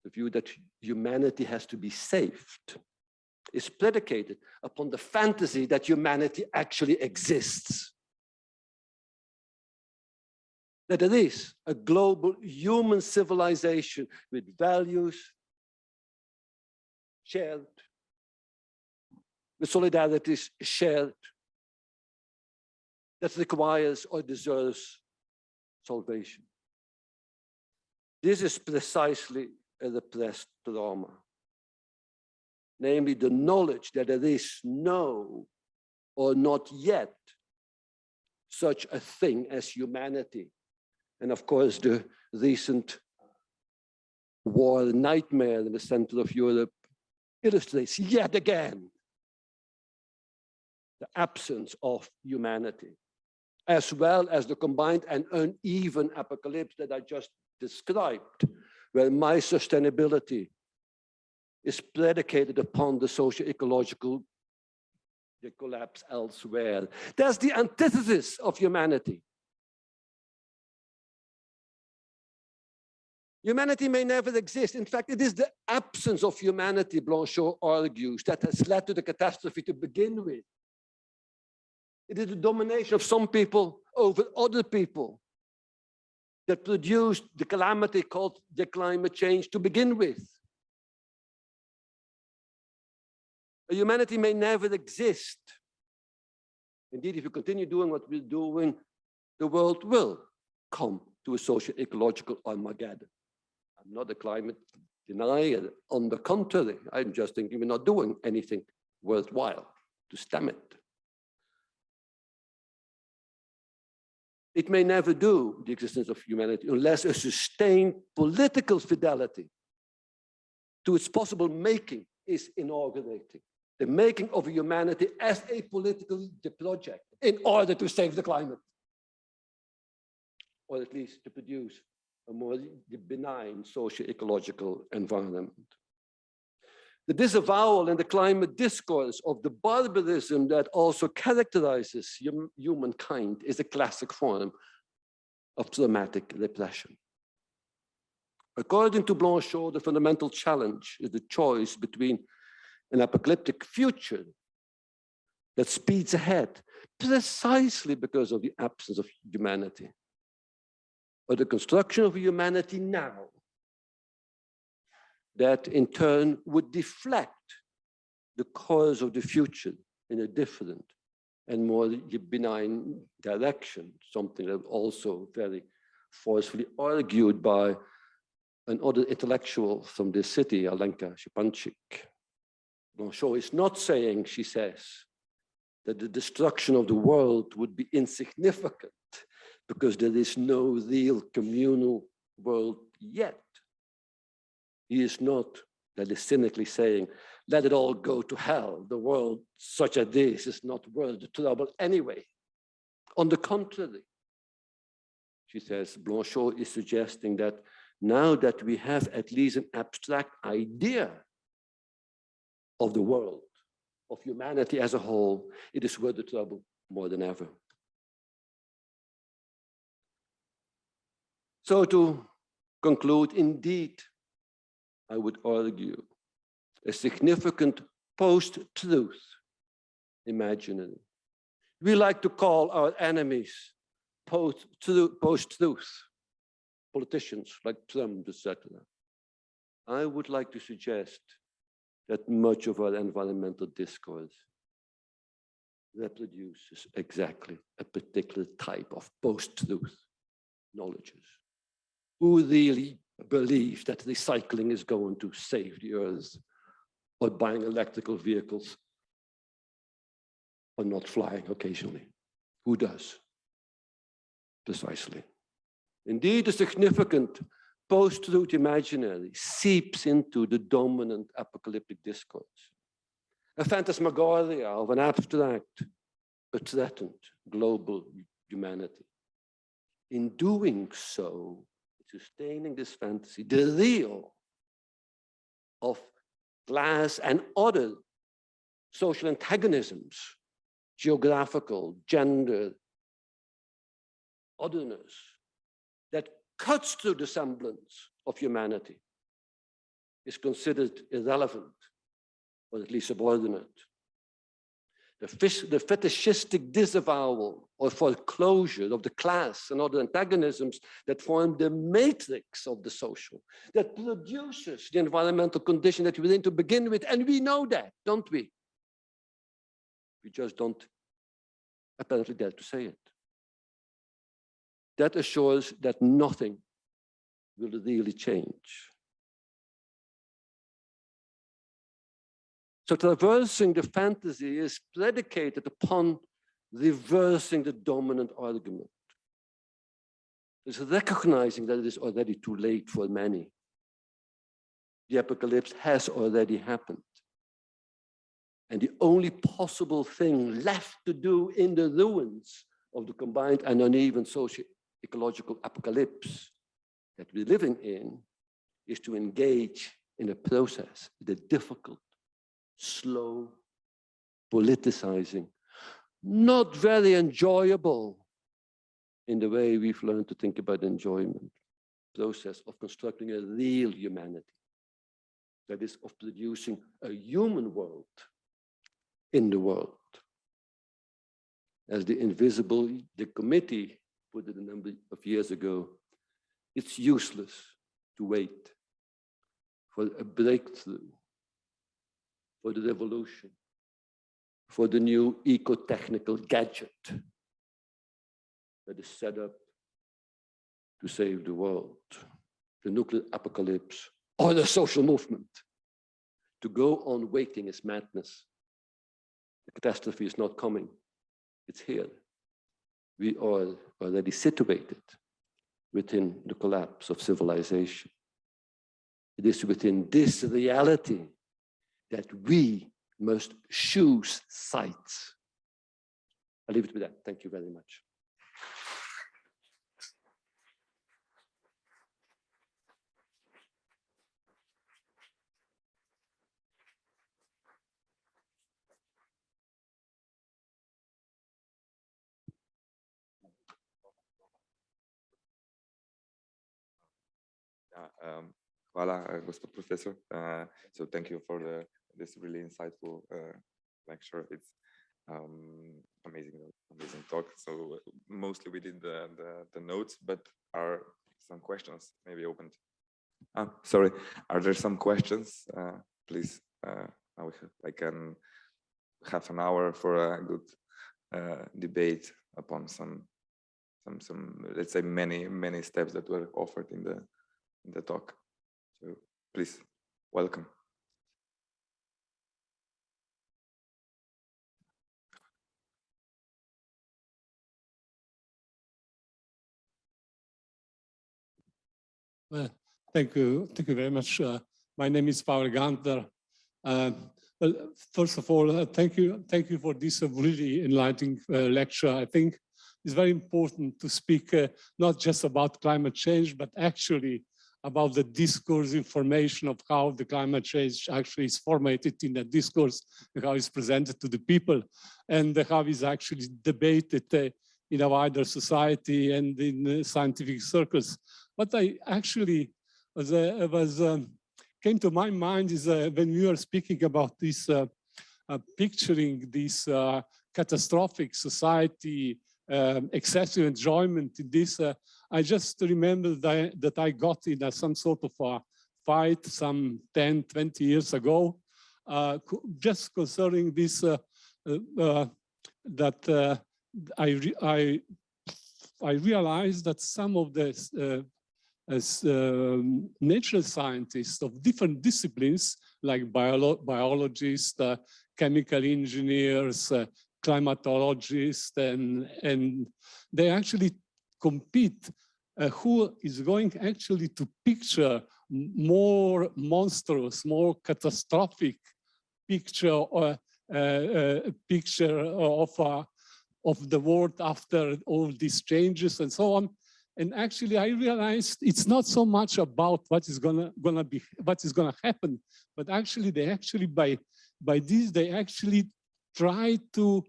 B: the view that humanity has to be saved, is predicated upon the fantasy that humanity actually exists. That there is a global human civilization with values shared, with solidarities shared, that requires or deserves salvation. This is precisely a repressed trauma, namely the knowledge that there is no or not yet such a thing as humanity. And of course, the recent war nightmare in the center of Europe illustrates yet again the absence of humanity, as well as the combined and uneven apocalypse that I just described, where my sustainability is predicated upon the socio-ecological collapse elsewhere. That's the antithesis of humanity. Humanity may never exist. In fact, it is the absence of humanity, Blanchot argues, that has led to the catastrophe to begin with. It is the domination of some people over other people that produced the calamity called the climate change to begin with. Humanity may never exist. Indeed, if you continue doing what we're doing, the world will come to a socio-ecological Armageddon. I'm not a climate denier. On the contrary, I'm just thinking we're not doing anything worthwhile to stem it. It may never do, the existence of humanity, unless a sustained political fidelity to its possible making is inaugurating. The making of humanity as a political project in order to save the climate, or at least to produce a more benign socio-ecological environment. The disavowal in the climate discourse of the barbarism that also characterizes humankind is a classic form of traumatic repression. According to Blanchot, the fundamental challenge is the choice between an apocalyptic future that speeds ahead precisely because of the absence of humanity, or the construction of humanity now that in turn would deflect the course of the future in a different and more benign direction, something that also very forcefully argued by another intellectual from this city, Alenka Šipančík. Blanchot is not saying, she says, that the destruction of the world would be insignificant because there is no real communal world yet. He is not, that is cynically saying, let it all go to hell. The world such as this is not worth the trouble anyway. On the contrary, she says, Blanchot is suggesting that now that we have at least an abstract idea of the world, of humanity as a whole, it is worth the trouble more than ever. So to conclude, indeed, I would argue a significant post-truth imaginary. We like to call our enemies post-truth, politicians like Trump, etc. I would like to suggest that much of our environmental discourse reproduces exactly a particular type of post-truth knowledges. Who really believes that recycling is going to save the earth, or buying electrical vehicles, or not flying occasionally? Who does? Precisely. Indeed, a significant post-truth imaginary seeps into the dominant apocalyptic discourse, a phantasmagoria of an abstract but threatened global humanity. In doing so, sustaining this fantasy, the real of class and other social antagonisms, geographical, gender, otherness, that cuts through the semblance of humanity, is considered irrelevant, or at least subordinate. The fetishistic disavowal or foreclosure of the class and other antagonisms that form the matrix of the social, that produces the environmental condition that we're in to begin with, and we know that, don't we? We just don't apparently dare to say it. That assures that nothing will really change. So traversing the fantasy is predicated upon reversing the dominant argument. It's recognizing that it is already too late for many. The apocalypse has already happened. And the only possible thing left to do in the ruins of the combined and uneven socio-ecological apocalypse that we're living in is to engage in a process, the difficult, slow, politicizing, not very enjoyable in the way we've learned to think about enjoyment, process of constructing a real humanity, that is, of producing a human world in the world. As the committee put it a number of years ago, it's useless to wait for a breakthrough, for the revolution, for the new eco-technical gadget that is set up to save the world, the nuclear apocalypse, or the social movement. To go on waiting is madness. The catastrophe is not coming, it's here. We are already situated within the collapse of civilization. It is within this reality that we must choose sides. I'll leave it with that. Thank you very much.
A: Hvala, gospod professor. So thank you for this really insightful lecture. It's amazing talk. So mostly we did the notes, but are some questions maybe opened? Sorry, are there some questions? Please, now we have like half an hour for a good debate upon some let's say many steps that were offered in the talk. So please, welcome.
C: Well, thank you very much. My name is Pavel Ganter. Well, first of all, thank you for this really enlightening lecture. I think it's very important to speak not just about climate change, but actually about the discourse information of how the climate change actually is formatted in the discourse, and how it's presented to the people, and how it's actually debated in a wider society and in scientific circles. What I actually came to my mind is when we were speaking about this, picturing this catastrophic society, excessive enjoyment in this, I just remember that I got in some sort of a fight some 10, 20 years ago, just concerning this, that I realized that some of the natural scientists of different disciplines, like biologists, chemical engineers, climatologists, and they actually compete who is going actually to picture more monstrous, more catastrophic picture, or picture of of the world after all these changes and so on. And actually, I realized it's not so much about what is gonna happen, but actually, by this, they actually try to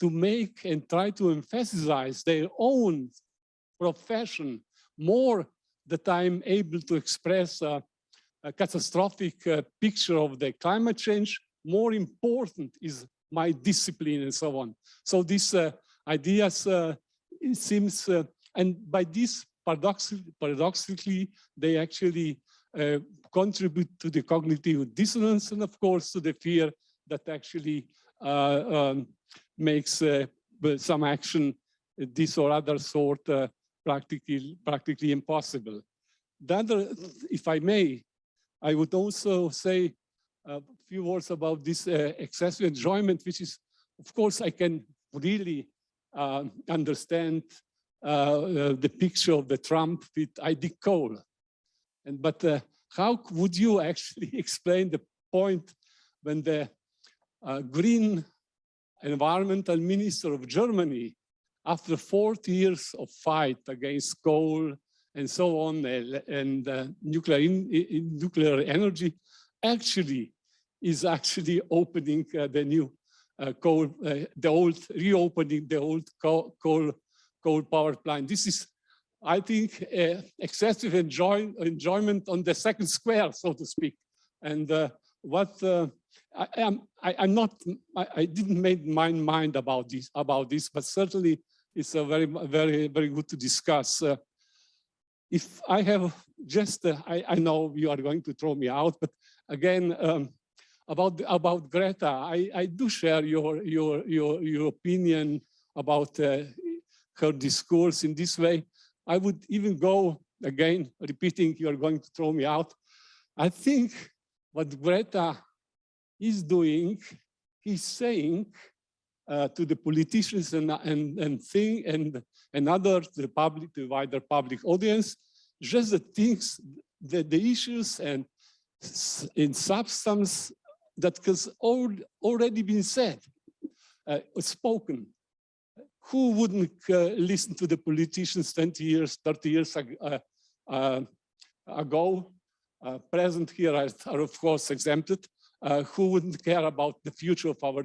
C: make and try to emphasize their own profession more that I'm able to express a catastrophic picture of the climate change. More important is my discipline and so on. So these ideas, it seems, and by this, paradoxically, they actually contribute to the cognitive dissonance and, of course, to the fear that actually makes some action, this or other sort, practically impossible. The other, if I may, I would also say a few words about this excessive enjoyment, which is, of course, I can really understand the picture of the Trump with ID coal. But how would you actually explain the point when the green environmental minister of Germany, after 40 years of fight against coal and so on, and nuclear energy, actually is actually opening the new reopening the old coal power plant. This is, I think, excessive enjoyment on the second square, so to speak. And I didn't make my mind about this, but certainly it's a very good to discuss. If I have just, I know you are going to throw me out, but again, about Greta, I do share your opinion about her discourse in this way. I would even go, again, repeating, you are going to throw me out. I think what Greta is doing, he's saying to the politicians and others, the wider public audience, just the things, the issues and in substance that has already been said, spoken. Who wouldn't listen to the politicians 20 years, 30 years ago? Present here are of course exempted. Who wouldn't care about the future of our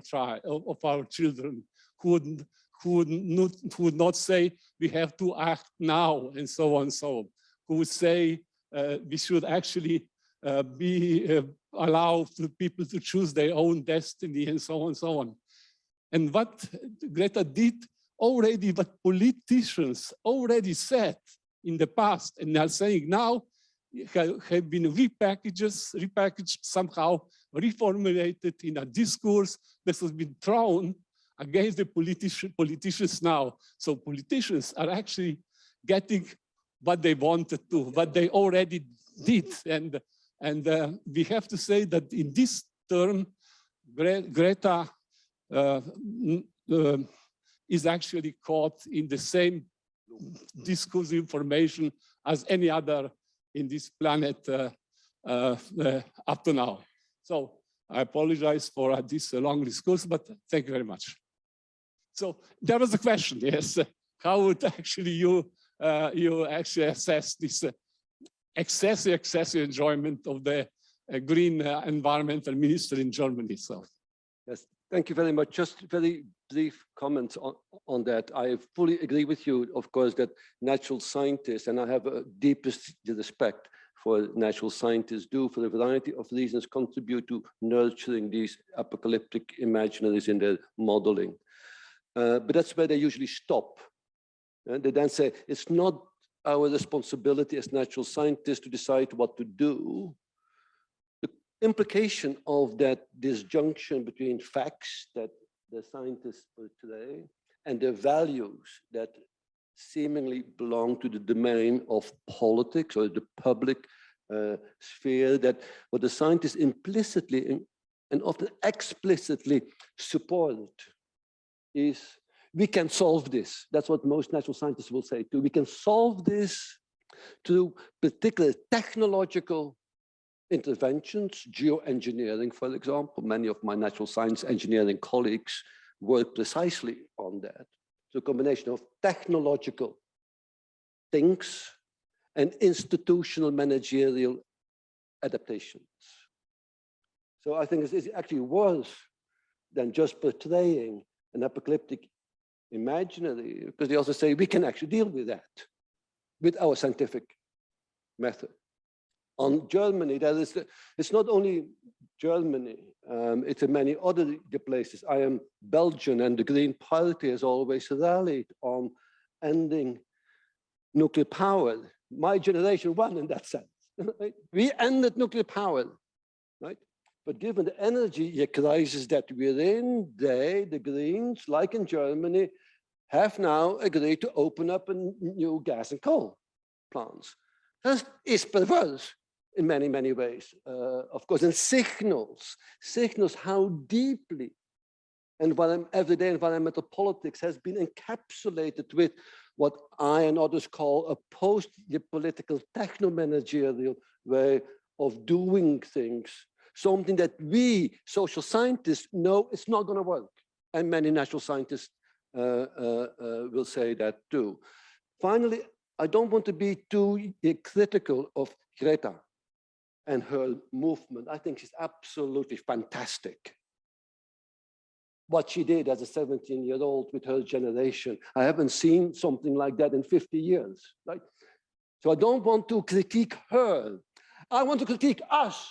C: children? Who would not say we have to act now and so on and so on? Who would say we should actually allow the people to choose their own destiny and so on and so on? And what Greta did already, what politicians already said in the past and are saying now, have been repackaged somehow, reformulated in a discourse that has been thrown against the politicians now. So politicians are actually getting what they wanted to, what they already did. And we have to say that in this term, Greta is actually caught in the same discourse information as any other in this planet up to now. So I apologize for this long discourse, but thank you very much. So there was a question, yes. How would actually you actually assess this excessive enjoyment of the green environmental minister in Germany? So
B: yes, thank you very much. Just very brief comments on that. I fully agree with you, of course, that natural scientists, and I have a deepest respect for natural scientists, do for a variety of reasons contribute to nurturing these apocalyptic imaginaries in their modeling. But that's where they usually stop. And they then say, it's not our responsibility as natural scientists to decide what to do. The implication of that disjunction between facts that the scientists portray and the values that seemingly belong to the domain of politics or the public sphere, that what the scientists implicitly and often explicitly support is, we can solve this. That's what most natural scientists will say too. We can solve this through particular technological interventions, geoengineering, for example. Many of my natural science engineering colleagues work precisely on that. So a combination of technological things and institutional managerial adaptations. So I think it's actually worse than just portraying an apocalyptic imaginary, because they also say we can actually deal with that with our scientific method. On Germany, it's not only Germany, it's in many other places. I am Belgian, and the Green Party has always rallied on ending nuclear power. My generation won in that sense. Right? We ended nuclear power, right? But given the energy crisis that we're in, the Greens, like in Germany, have now agreed to open up a new gas and coal plants. That is perverse in many, many ways, of course, and signals how deeply everyday environmental politics has been encapsulated with what I and others call a post-political techno-managerial way of doing things, something that we social scientists know it's not going to work. And many natural scientists will say that too. Finally, I don't want to be too critical of Greta and her movement. I think she's absolutely fantastic. What she did as a 17-year-old with her generation, I haven't seen something like that in 50 years, right? So I don't want to critique her. I want to critique us.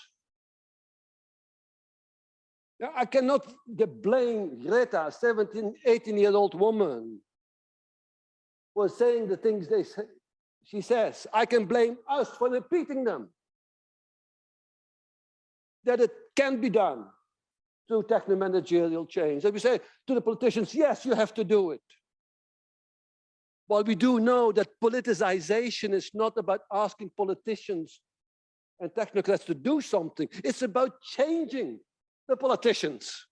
B: I cannot blame Greta, a 17, 18-year-old woman, for saying the things she says. I can blame us for repeating them. That it can be done through techno-managerial change. And we say to the politicians, yes, you have to do it. But we do know that politicization is not about asking politicians and technocrats to do something. It's about changing the politicians.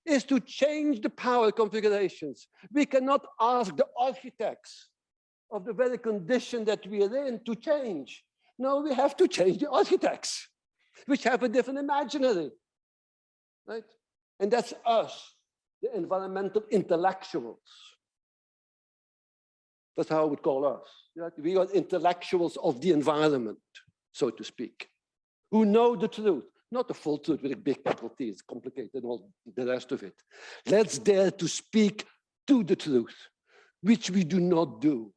B: It's to change the power configurations. We cannot ask the architects of the very condition that we are in to change. No, we have to change the architects, which have a different imaginary, right? And that's us, the environmental intellectuals. That's how I would call us. Right? We are intellectuals of the environment, so to speak, who know the truth, not the full truth with a big capital T, it's complicated and all the rest of it. Let's dare to speak to the truth, which we do not do.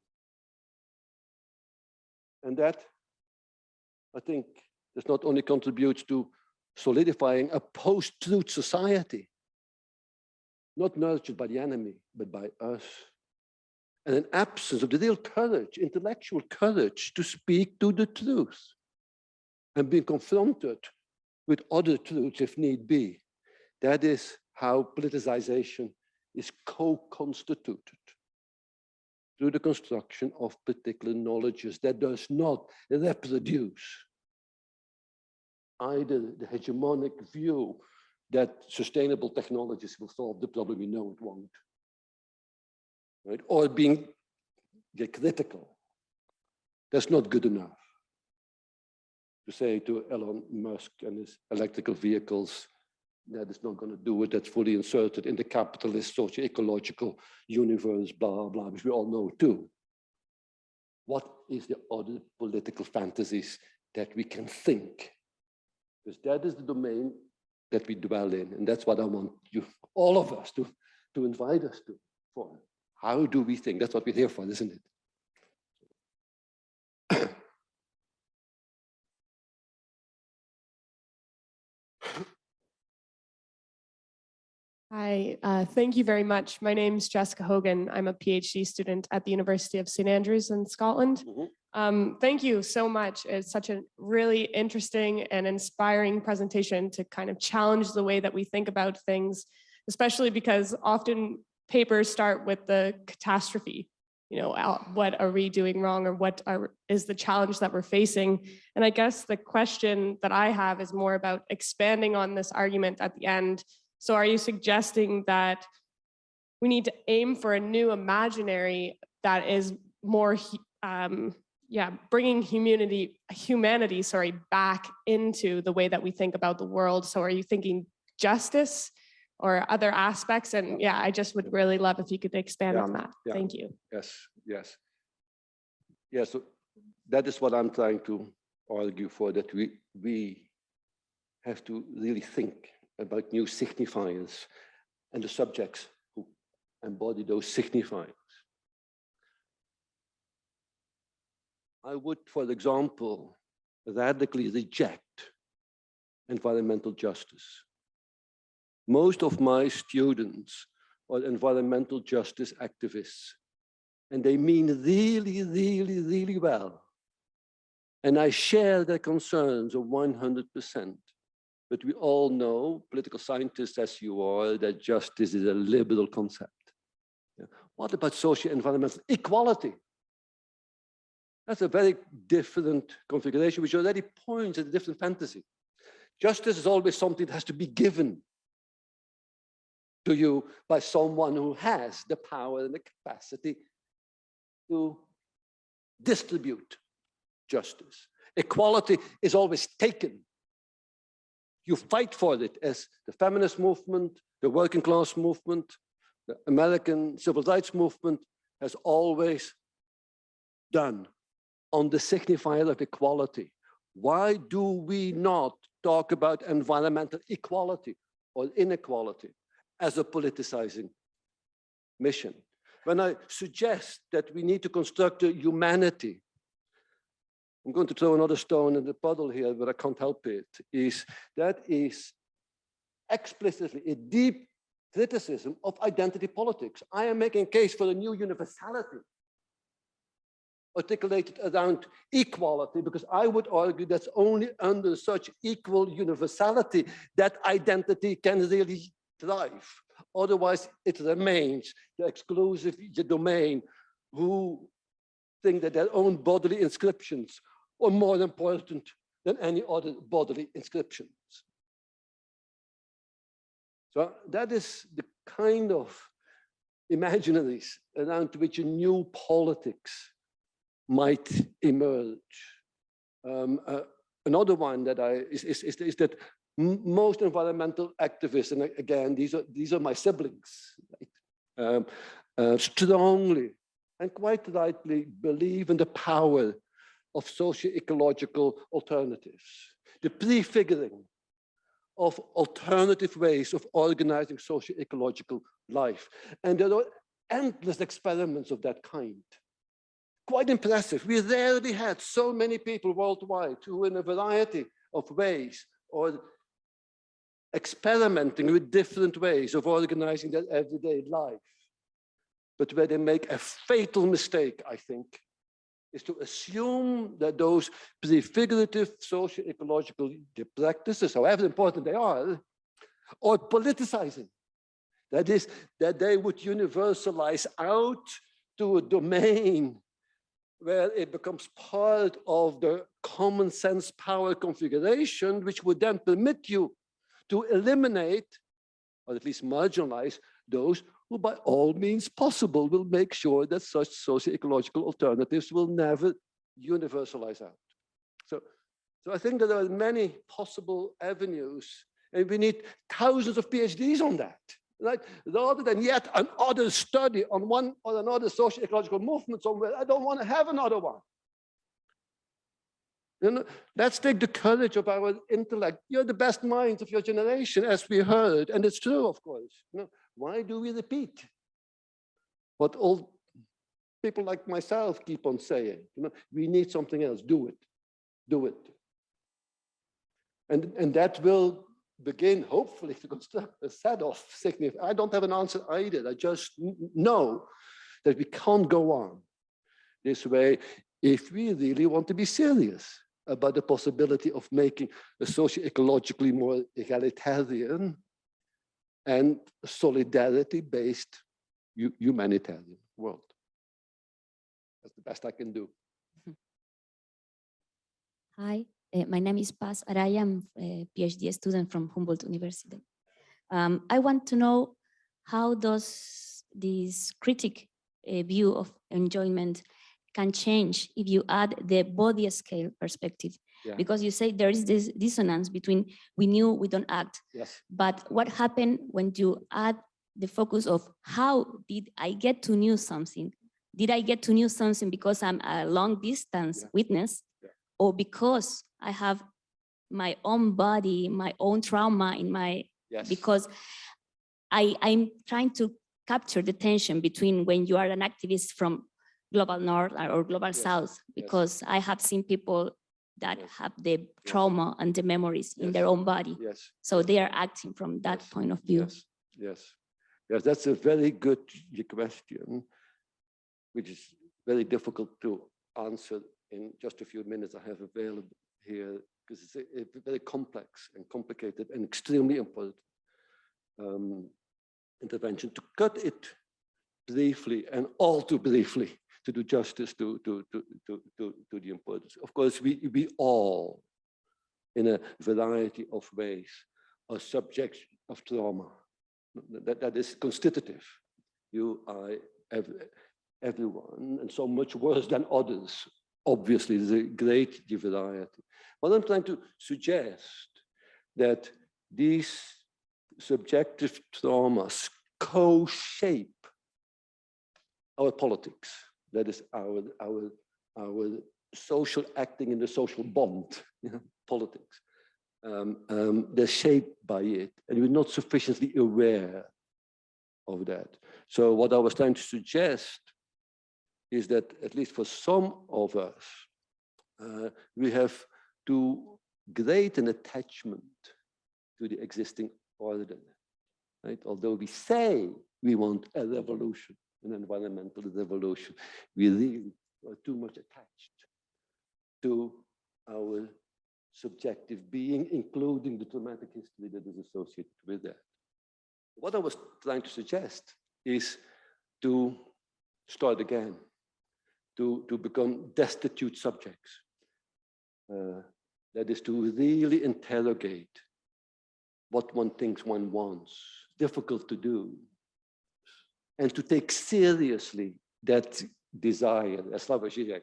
B: And that, I think, does not only contribute to solidifying a post-truth society, not nurtured by the enemy, but by us. And an absence of the real courage, intellectual courage, to speak to the truth and being confronted with other truths if need be. That is how politicization is co-constituted, through the construction of particular knowledges that does not reproduce either the hegemonic view that sustainable technologies will solve the problem, we know it won't, right? Or being critical. That's not good enough. To say to Elon Musk and his electrical vehicles, that is not going to do it, that's fully inserted in the capitalist socio-ecological universe, blah, blah, which we all know too. What is the other political fantasies that we can think? Because that is the domain that we dwell in. And that's what I want you, all of us, to invite us to. For. How do we think? That's what we're here for, isn't it?
D: Hi, thank you very much. My name is Jessica Hogan. I'm a PhD student at the University of St. Andrews in Scotland. Thank you so much. It's such a really interesting and inspiring presentation to kind of challenge the way that we think about things, especially because often papers start with the catastrophe. You know, what are we doing wrong, or what is the challenge that we're facing? And I guess the question that I have is more about expanding on this argument at the end. So are you suggesting that we need to aim for a new imaginary that is more, bringing humanity, back into the way that we think about the world? So are you thinking justice or other aspects. And yeah, I just would really love if you could expand on that.
B: Yeah.
D: Thank you.
B: Yes. So that is what I'm trying to argue for, that we have to really think about new signifiers and the subjects who embody those signifiers. I would, for example, radically reject environmental justice. Most of my students are environmental justice activists, and they mean really, really, really well. And I share their concerns of 100%. But we all know, political scientists as you are, that justice is a liberal concept. Yeah. What about socio-environmental equality? That's a very different configuration, which already points at a different fantasy. Justice is always something that has to be given to you by someone who has the power and the capacity to distribute justice. Equality is always taken. You fight for it, as the feminist movement, the working class movement, the American civil rights movement has always done, on the signifier of equality. Why do we not talk about environmental equality or inequality as a politicizing mission? When I suggest that we need to construct a humanity, I'm going to throw another stone in the puddle here, but I can't help it, that is explicitly a deep criticism of identity politics. I am making a case for a new universality articulated around equality, because I would argue that's only under such equal universality that identity can really thrive. Otherwise, it remains the exclusive domain who think that their own bodily inscriptions are more important than any other bodily inscriptions. So that is the kind of imaginaries around which a new politics might emerge. Another one that is that most environmental activists, and again, these are my siblings, right? Strongly and quite rightly believe in the power of socio-ecological alternatives, the prefiguring of alternative ways of organizing socio-ecological life. And there are endless experiments of that kind. Quite impressive. We rarely had so many people worldwide who in a variety of ways are experimenting with different ways of organizing their everyday life. But where they make a fatal mistake, I think, is to assume that those prefigurative socio-ecological practices, however important they are politicizing. That is, that they would universalize out to a domain where it becomes part of the common sense power configuration, which would then permit you to eliminate, or at least marginalize, those who by all means possible will make sure that such socio-ecological alternatives will never universalize out. So I think that there are many possible avenues, and we need thousands of PhDs on that, right? Rather than yet another study on one or another socio-ecological movement somewhere. I don't want to have another one. You know, let's take the courage of our intellect. You're the best minds of your generation, as we heard, and it's true, of course. You know, why do we repeat what old people like myself keep on saying? You know, we need something else. Do it. Do it. And that will begin, hopefully, to construct a set of significant. I don't have an answer either. I just know that we can't go on this way if we really want to be serious about the possibility of making a socio-ecologically more egalitarian and solidarity-based humanitarian world. That's the best I can do.
E: Hi, my name is Paz Araya. I'm a PhD student from Humboldt University. I want to know, how does this critic view of enjoyment can change if you add the body scale perspective?
B: Yeah.
E: Because you say there is this dissonance between we knew, we don't act.
B: Yes.
E: But what happened when you add the focus of how did I get to know something? Did I get to know something because I'm a long distance witness, or because I have my own body, my own trauma in my, because I'm trying to capture the tension between when you are an activist from global north or global south, because I have seen people that have the trauma and the memories in their own body. So they are acting from that point of view.
B: Yes, that's a very good question, which is very difficult to answer in just a few minutes I have available here, because it's a very complex and complicated and extremely important intervention. To cut it briefly, and all too briefly, to do justice to the importance. Of course, we all, in a variety of ways, are subjects of trauma. That is constitutive. You, I, everyone, and so much worse than others. Obviously, there's a great variety. What I'm trying to suggest that these subjective traumas co-shape our politics. That is our social acting in the social bond, politics. They're shaped by it, and we're not sufficiently aware of that. So what I was trying to suggest is that, at least for some of us, we have too great an attachment to the existing order, right? Although we say we want a revolution, an environmental revolution, we really are too much attached to our subjective being, including the traumatic history that is associated with that. What I was trying to suggest is to start again, to become destitute subjects. That is to really interrogate what one thinks one wants, difficult to do, and to take seriously that desire. As Slavoj Žižek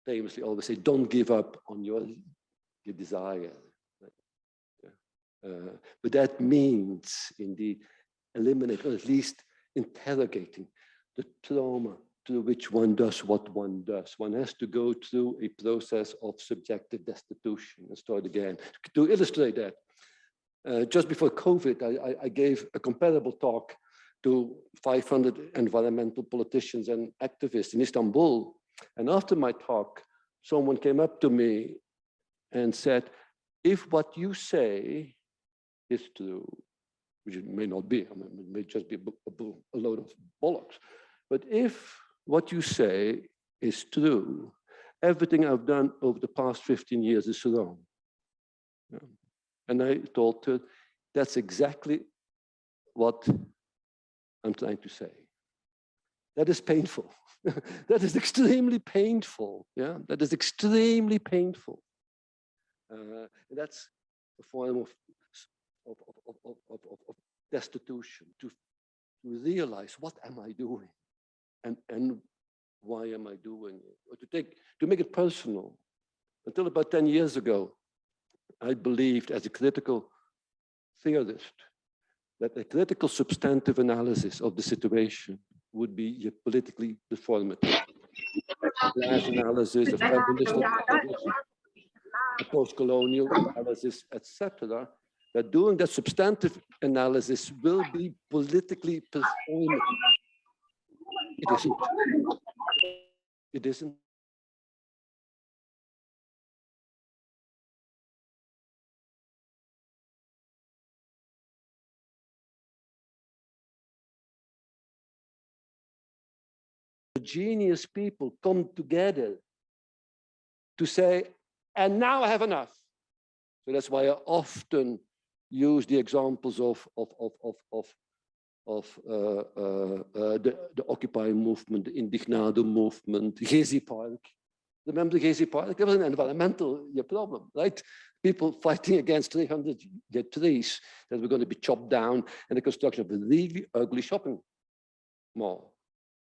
B: famously always say, don't give up on your desire. But that means indeed eliminate, or at least interrogating the trauma through which one does what one does. One has to go through a process of subjective destitution and start again. To illustrate that, just before COVID, I gave a comparable talk to 500 environmental politicians and activists in Istanbul. And after my talk, someone came up to me and said, if what you say is true, which it may not be, I mean, it may just be a load of bollocks, but if what you say is true, everything I've done over the past 15 years is wrong. Yeah. And I told her, that's exactly what I'm trying to say. That is painful. That is extremely painful. Yeah, that is extremely painful. That's a form of destitution, to realize, what am I doing, and why am I doing it? Or to make it personal. Until about 10 years ago, I believed, as a critical theorist, that a critical substantive analysis of the situation would be a politically performative. Class analysis, a feminist analysis, a post-colonial analysis, etc. That doing that substantive analysis will be politically performative. It isn't. It isn't. Genius people come together to say, and now I have enough. So that's why I often use the examples of the Occupy movement, the Indignado movement, Gezi Park. Remember Gezi Park? It was an environmental problem, right? People fighting against 300 trees that were going to be chopped down, and the construction of a really ugly shopping mall.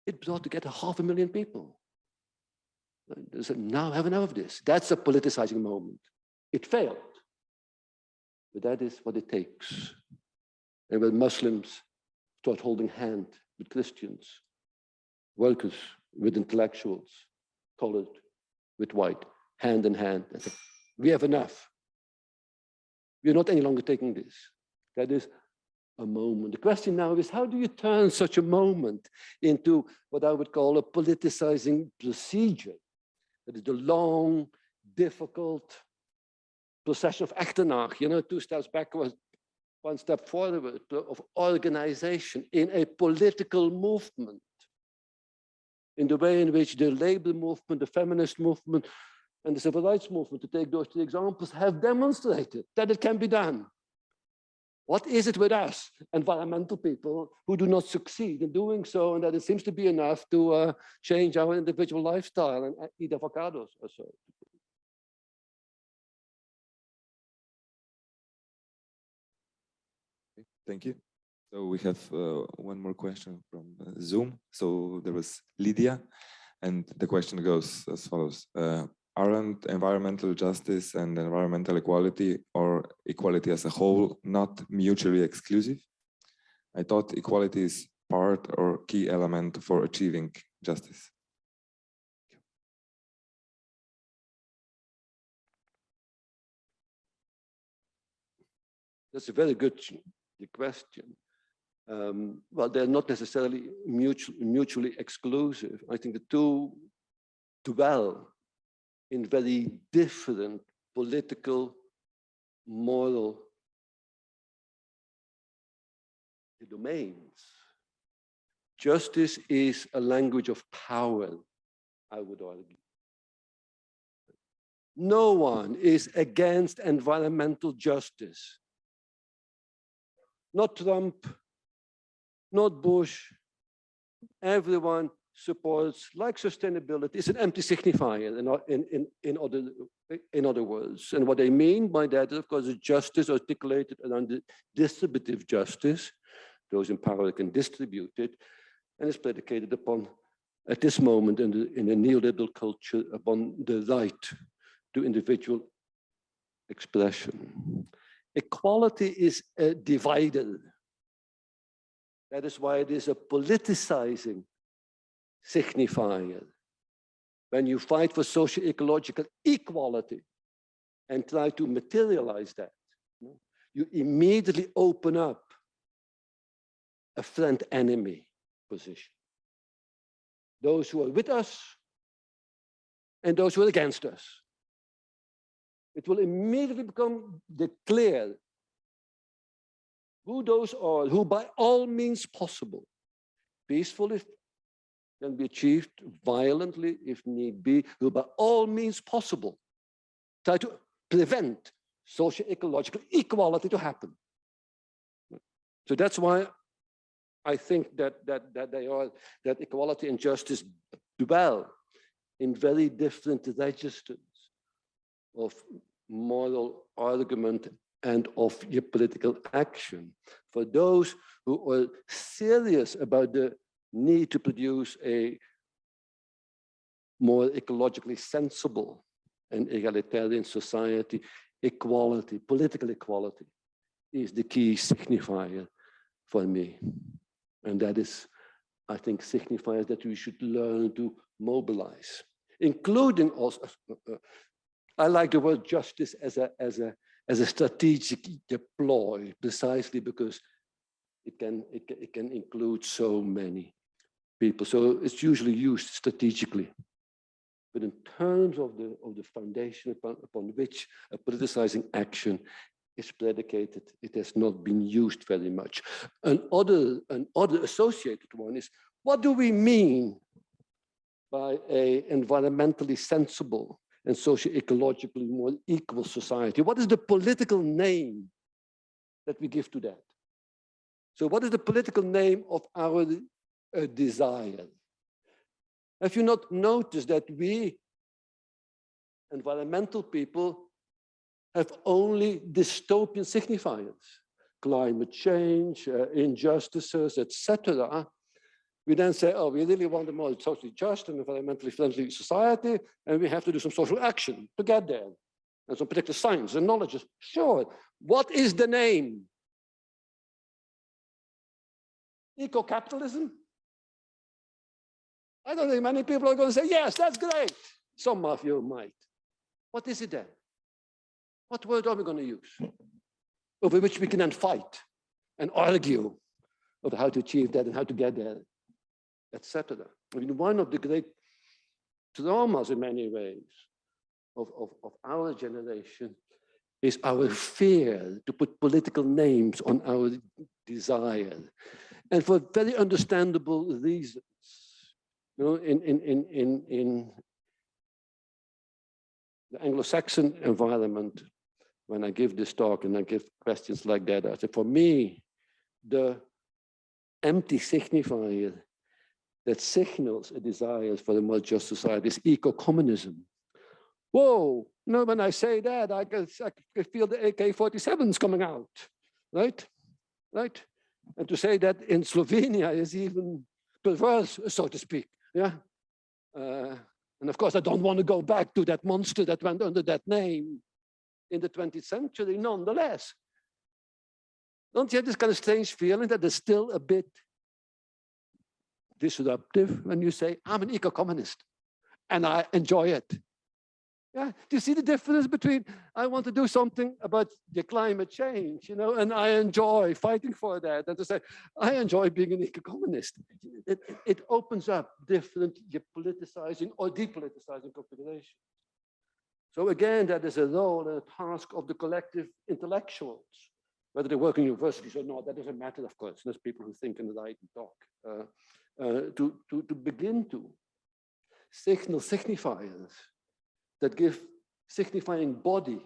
B: It brought together 500,000 people. They said, now have enough of this. That's a politicizing moment. It failed, but that is what it takes. And when Muslims start holding hand with Christians, workers with intellectuals, colored with white, hand in hand, and say, we have enough. We are not any longer taking this. That is a moment. The question now is, how do you turn such a moment into what I would call a politicizing procedure? That is the long, difficult procession of Achternacht, 2 steps backwards, 1 step forward, of organization in a political movement, in the way in which the labor movement, the feminist movement, and the civil rights movement, to take those 3 examples, have demonstrated that it can be done. What is it with us, environmental people, who do not succeed in doing so, and that it seems to be enough to change our individual lifestyle and eat avocados or so?
A: Thank you. So we have one more question from Zoom. So there was Lydia, and the question goes as follows. Aren't environmental justice and environmental equality, or equality as a whole, not mutually exclusive? I thought equality is part or key element for achieving justice.
B: That's a very good question. Well, they're not necessarily mutually exclusive. I think the two dwell in very different political, moral domains. Justice is a language of power, I would argue. No one is against environmental justice. Not Trump, not Bush. Everyone supports, like sustainability, it's an empty signifier in other words. And what I mean by that is, of course, is justice articulated around the distributive justice. Those in power can distribute it, and it's predicated upon, at this moment in the neoliberal culture, upon the right to individual expression. Equality is a divider. That is why it is a politicizing signifier. When you fight for socio-ecological equality and try to materialize that, you immediately open up a friend-enemy position. Those who are with us and those who are against us. It will immediately become clear who those are, who by all means possible, peacefully can be achieved, violently if need be, who by all means possible try to prevent socio-ecological equality to happen. So that's why I think that equality and justice dwell in very different registers of moral argument and of your political action. For those who are serious about the need to produce a more ecologically sensible and egalitarian society, equality, political equality, is the key signifier for me. And that is, I think, signifiers that we should learn to mobilize, including also, I like the word justice as a strategic deploy, precisely because it can include so many people. So it's usually used strategically. But in terms of the foundation upon which a politicizing action is predicated, it has not been used very much. Another associated one is, what do we mean by an environmentally sensible and socio-ecologically more equal society? What is the political name that we give to that? So what is the political name of our desire? Have you not noticed that we, environmental people, have only dystopian signifiers? Climate change, injustices, etc. We then say, oh, we really want a more socially just and environmentally friendly society, and we have to do some social action to get there. And some particular science and knowledge is sure. What is the name? Eco-capitalism? I don't think many people are going to say, yes, that's great. Some of you might. What is it then? What word are we going to use? Over which we can then fight and argue over how to achieve that and how to get there, etc. I mean, one of the great traumas in many ways of our generation is our fear to put political names on our desire. And for very understandable reasons. You know, in the Anglo-Saxon environment, when I give this talk and I give questions like that, I say, for me, the empty signifier that signals a desire for a more just society is eco-communism. Whoa, no, when I say that, I can feel the AK-47s coming out, right? Right? And to say that in Slovenia is even perverse, so to speak, yeah? And of course, I don't want to go back to that monster that went under that name in the 20th century, nonetheless. Don't you have this kind of strange feeling that there's still a bit disruptive when you say, I'm an eco-communist and I enjoy it? Yeah, do you see the difference between I want to do something about the climate change, you know, and I enjoy fighting for that, and to say, I enjoy being an eco-communist. It opens up different politicizing or depoliticizing configurations. So again, that is a role and a task of the collective intellectuals, whether they work in universities or not, that doesn't matter, of course. There's people who think and write and talk, to begin to signal signifiers that give signifying body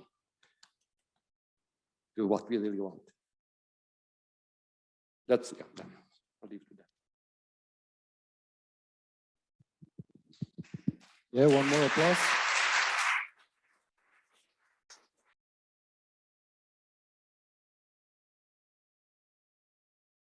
B: to what we really want. That's, yeah, I'll leave it to that.
F: Yeah, one more applause.